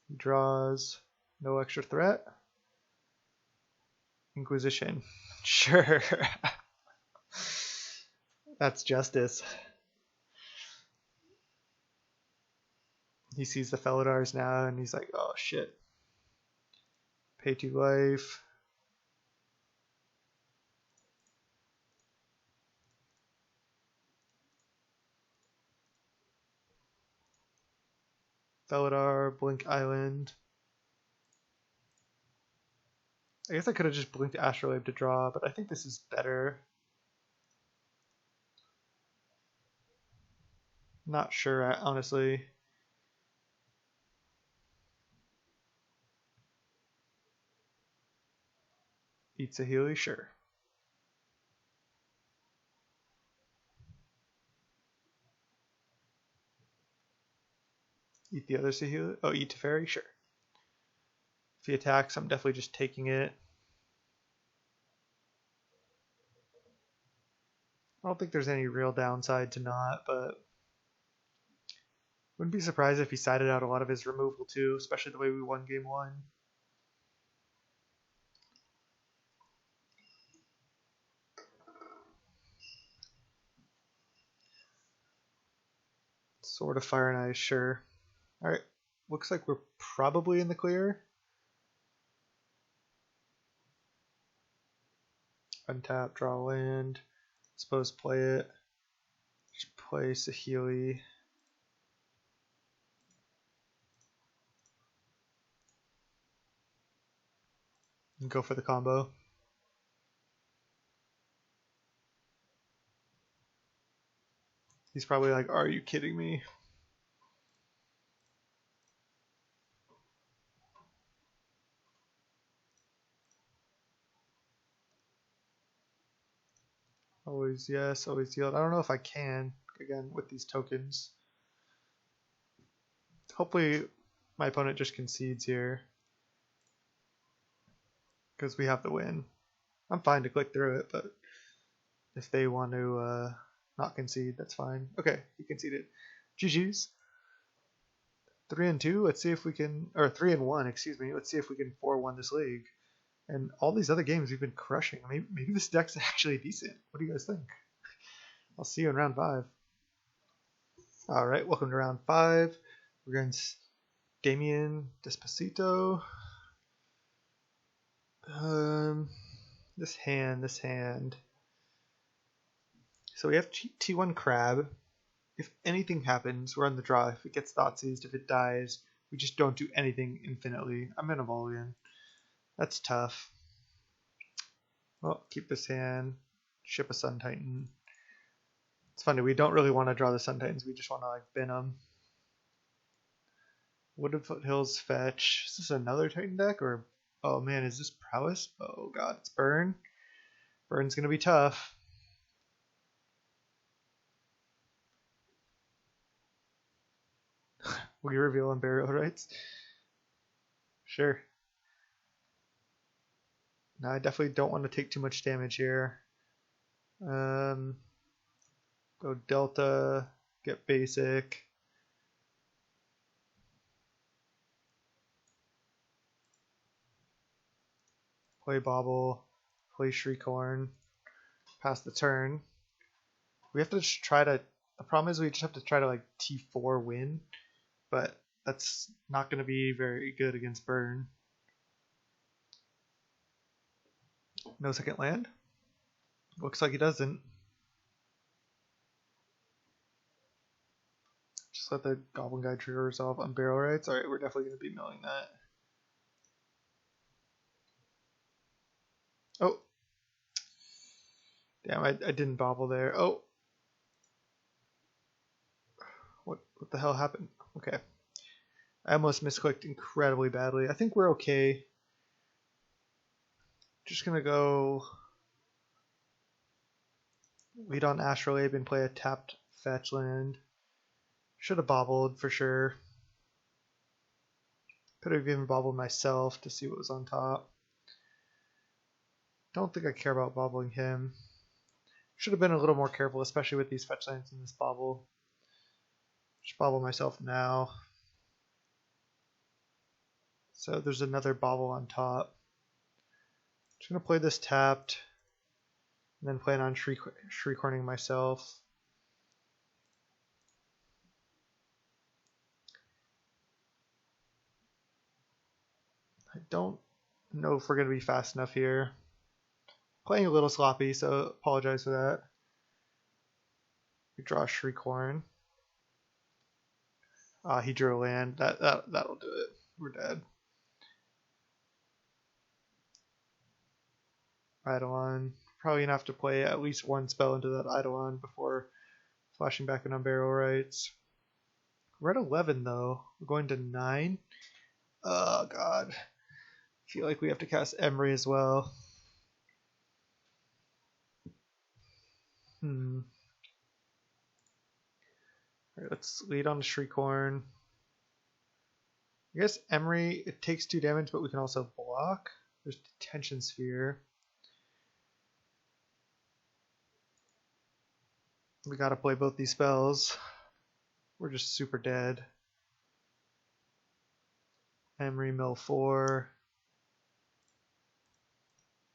He draws no extra threat. Inquisition. Sure. That's justice. He sees the Felidars now and he's like, oh shit. Pay 2 life. Felidar, blink island. I guess I could have just blinked Astrolabe to draw, but I think this is better. Not sure, honestly. Eat Saheeli, sure. Eat the other Saheeli. Oh, eat Teferi, sure. If he attacks, I'm definitely just taking it. I don't think there's any real downside to not, but wouldn't be surprised if he sided out a lot of his removal too, especially the way we won game 1. Sword of Fire and Ice, sure. Alright, looks like we're probably in the clear. Untap, draw land. Suppose play it. Just play Saheeli. And go for the combo. He's probably like, are you kidding me? Always yes, always yield. I don't know if I can, again, with these tokens. Hopefully my opponent just concedes here. Because we have the win. I'm fine to click through it, but if they want to not concede, that's fine. Okay, he conceded. GG's. 3-2. Let's see if we can, or 3-1. Excuse me. Let's see if we can 4-1 this league. And all these other games we've been crushing. Maybe this deck's actually decent. What do you guys think? I'll see you in round 5. All right, welcome to round 5. We're against Damien Despacito. This hand. So we have T1 Crab. If anything happens, we're on the draw. If it gets Thoughtseize, if it dies, we just don't do anything infinitely. I'm in a Volian. That's tough. Well, keep this hand. Ship a Sun Titan. It's funny, we don't really want to draw the Sun Titans. We just want to like bin them. Wooded Foothills fetch. Is this another Titan deck or? Oh man, is this Prowess? Oh god, it's Burn. Burn's gonna be tough. Will you reveal Unburial Rites? Sure. No, I definitely don't want to take too much damage here. Go Delta, get basic. Play Bobble, play Shreikhorn, pass the turn. We have to just try to, the problem is we just have to try to like T4 win, but that's not going to be very good against Burn. No second land? Looks like he doesn't. Just let the Goblin Guy trigger resolve on Unburial Rites. Alright, we're definitely going to be milling that. Oh. Damn, I didn't bobble there. Oh, What the hell happened? Okay. I almost misclicked incredibly badly. I think we're okay. Just gonna go lead on Astrolabe and play a tapped fetch land. Should have bobbled for sure. Could have even bobbled myself to see what was on top. Don't think I care about bobbling him. Should have been a little more careful, especially with these fetch lands in this bobble. Just bobble myself now. So there's another bobble on top. Just gonna play this tapped, and then plan on Shreikhorning myself. I don't know if we're gonna be fast enough here. Playing a little sloppy, so apologize for that. We draw Shreikhorn. He drew a land. That'll do it. We're dead. Eidolon. Probably gonna have to play at least one spell into that Eidolon before flashing back an Unburial Rites. We're at 11 though. We're going to 9. Oh god. I feel like we have to cast Emry as well. Alright, let's lead on to Shreikhorn. I guess Emry, it takes 2 damage, but we can also block. There's Detention Sphere. We gotta play both these spells. We're just super dead. Emry mill 4.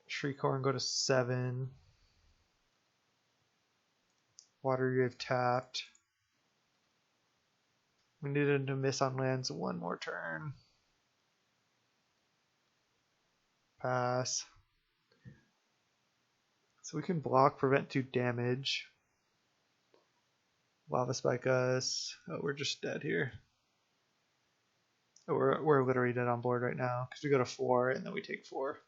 Shreikhorn go to 7. Water you have tapped. We needed to miss on lands one more turn. Pass. So we can block, prevent 2 damage. Lava Spike us. Oh, we're just dead here. Oh, we're literally dead on board right now because we go to 4 and then we take 4.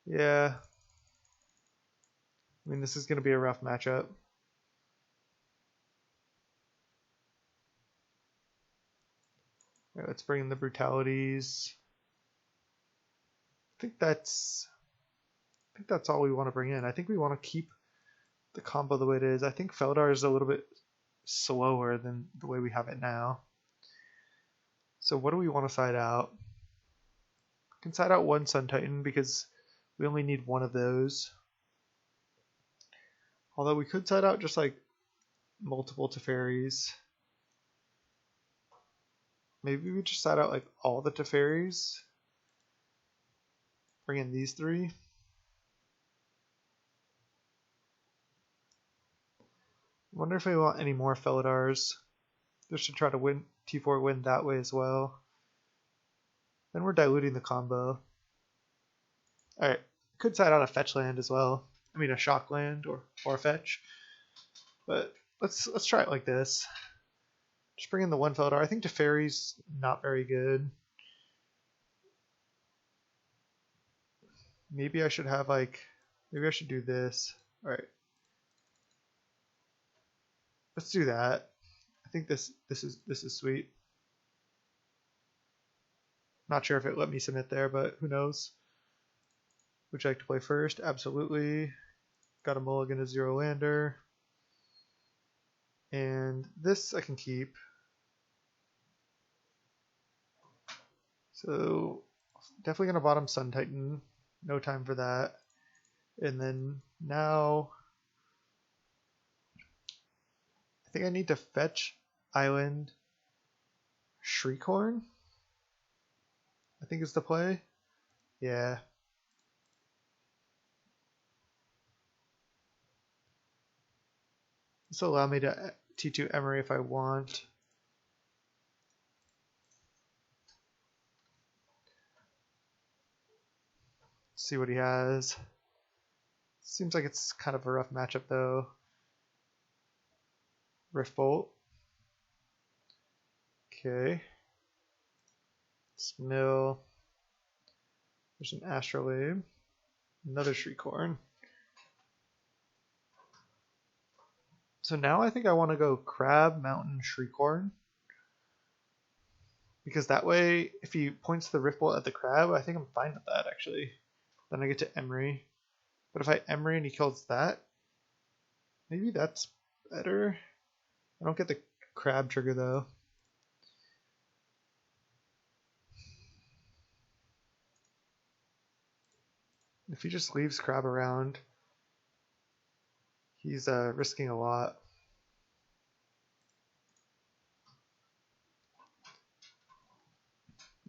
Yeah. I mean, this is going to be a rough matchup. Alright, let's bring in the brutalities. I think that's all we want to bring in. I think we want to keep the combo the way it is. I think Feldar is a little bit slower than the way we have it now. So what do we want to side out? We can side out one Sun Titan because we only need one of those. Although we could side out just like multiple Teferis. Maybe we just side out like all the Teferis. Bring in these 3. I wonder if we want any more Felidars. Just to try to win T4 win that way as well. Then we're diluting the combo. Alright, could side out a fetch land as well. I mean a shock land or a fetch. But let's try it like this. Just bring in the one Felidar. I think Teferi's not very good. Maybe I should have maybe I should do this. Alright. Let's do that. I think this is sweet. Not sure if it let me submit there, but who knows. Would you like to play first? Absolutely. Got a mulligan to 0 lander. And this I can keep. So definitely gonna bottom Sun Titan. No time for that. And then now I think I need to fetch Island Shreikhorn. I think is the play. Yeah. This will allow me to T2 Emry if I want. See what he has. Seems like it's kind of a rough matchup though. Rift Bolt. Okay. Mill. There's an astrolabe. Another Shreikhorn. So now I think I want to go Crab, Mountain, Shreikhorn. Because that way, if he points the Rift Bolt at the Crab, I think I'm fine with that, actually. Then I get to Emry. But if I Emry and he kills that, maybe that's better. I don't get the Crab trigger, though. If he just leaves Crab around, he's risking a lot.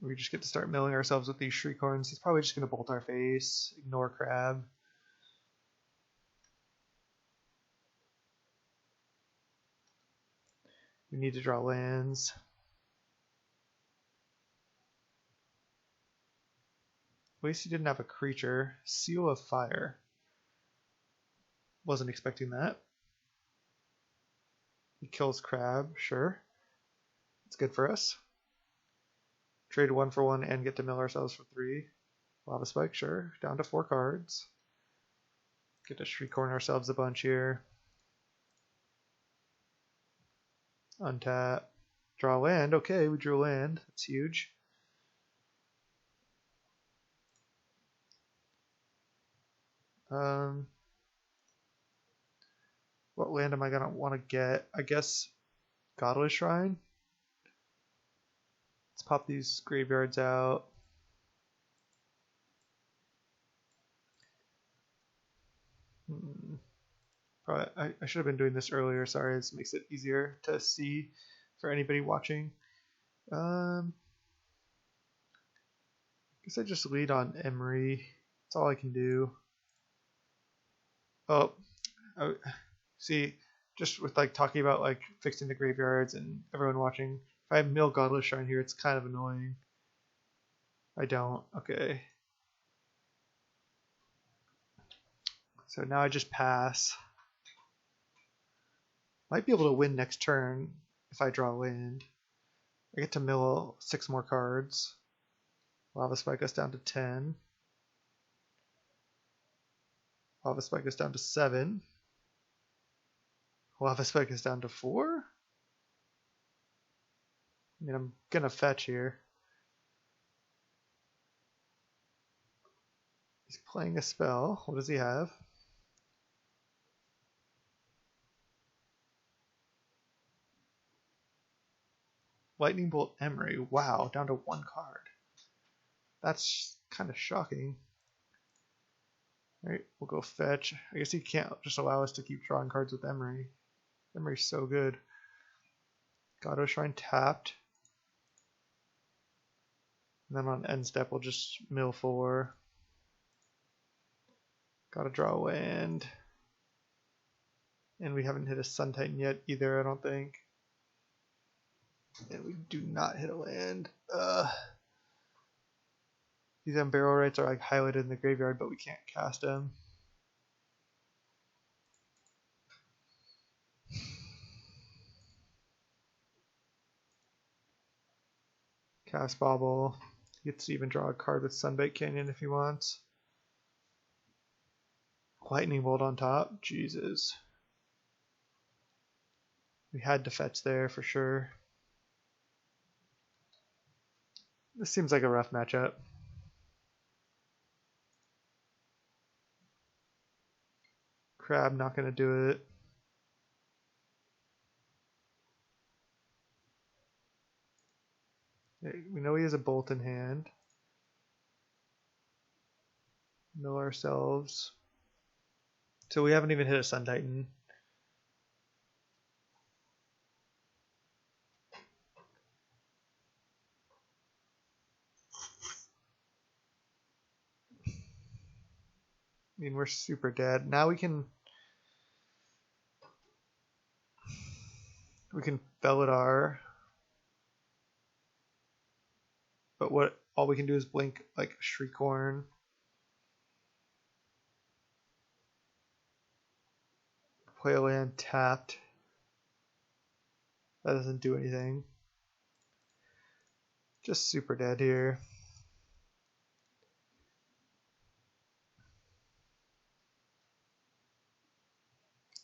We just get to start milling ourselves with these Shreikhorns. He's probably just going to bolt our face, ignore Crab. We need to draw lands. At least he didn't have a creature. Seal of Fire. Wasn't expecting that. He kills Crab, sure. It's good for us. Trade 1 for 1 and get to mill ourselves for 3. Lava Spike, sure. Down to 4 cards. Get to Shreikhorn ourselves a bunch here. Untap. Draw land. Okay, we drew land. That's huge. What land am I gonna want to get? I guess Godless Shrine. Let's pop these graveyards out. Probably, I should have been doing this earlier. Sorry, this makes it easier to see for anybody watching. Guess I just lead on Emry. That's all I can do. Oh, see, just with like talking about like fixing the graveyards and everyone watching, if I have mill Godless Shrine here, it's kind of annoying. I don't. Okay. So now I just pass. Might be able to win next turn if I draw land. I get to mill 6 more cards. Lava Spike us down to 10. Lava Spike us down to 7. Lava Spike is down to 4. I mean, I'm gonna fetch here. He's playing a spell. What does he have? Lightning Bolt Emry. Wow, down to 1 card. That's kind of shocking. Alright, we'll go fetch. I guess he can't just allow us to keep drawing cards with Emry. Emry's so good. Godless Shrine tapped. And then on end step, we'll just mill 4. Gotta draw a land. And we haven't hit a Sun Titan yet either, I don't think. And we do not hit a land. These Unburial Rites are like highlighted in the graveyard, but we can't cast them. Cast Bauble. He gets to even draw a card with Sunbait Canyon if he wants. Lightning Bolt on top. Jesus. We had to fetch there for sure. This seems like a rough matchup. Crab not going to do it. We know he has a bolt in hand. Mill ourselves. So we haven't even hit a Sun Titan. I mean, we're super dead. Now we can Felidar. But what all we can do is blink like Shreikhorn. Play a land tapped. That doesn't do anything. Just super dead here.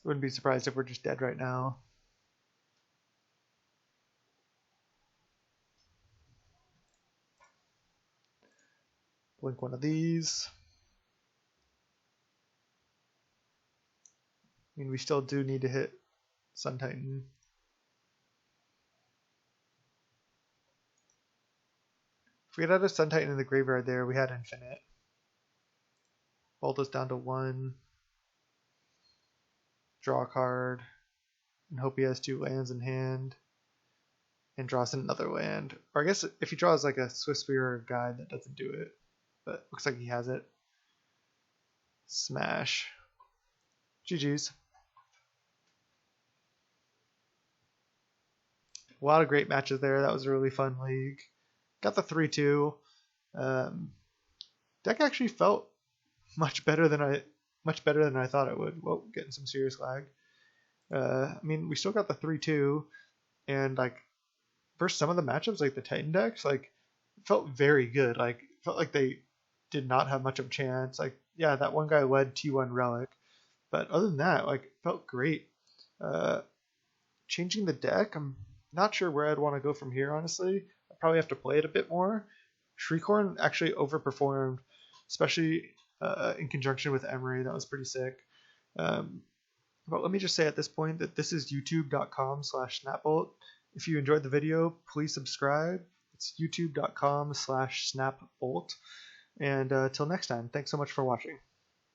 Wouldn't be surprised if we're just dead right now. Blink one of these. I mean, we still do need to hit Sun Titan. If we had a Sun Titan in the graveyard there, we had infinite. Bolt us down to 1. Draw a card. And hope he has 2 lands in hand. And draws another land. Or I guess if he draws like a Swift Spear guide, that doesn't do it. But looks like he has it. Smash. GG's. A lot of great matches there. That was a really fun league. Got the 3-2. Deck actually felt much better than I thought it would. Well, getting some serious lag. I mean, we still got the 3-2, and like versus some of the matchups, like the Titan decks, like it felt very good. Like it felt like they did not have much of a chance. Like yeah, that one guy led T1 Relic, but other than that, like it felt great. Changing the deck, I'm not sure where I'd want to go from here, honestly. I'd probably have to play it a bit more. Shreikhorn actually overperformed, especially in conjunction with Emry. That was pretty sick. But let me just say at this point that this is youtube.com/snapbolt. If you enjoyed the video, please subscribe. It's youtube.com/snapbolt. And till next time, thanks so much for watching.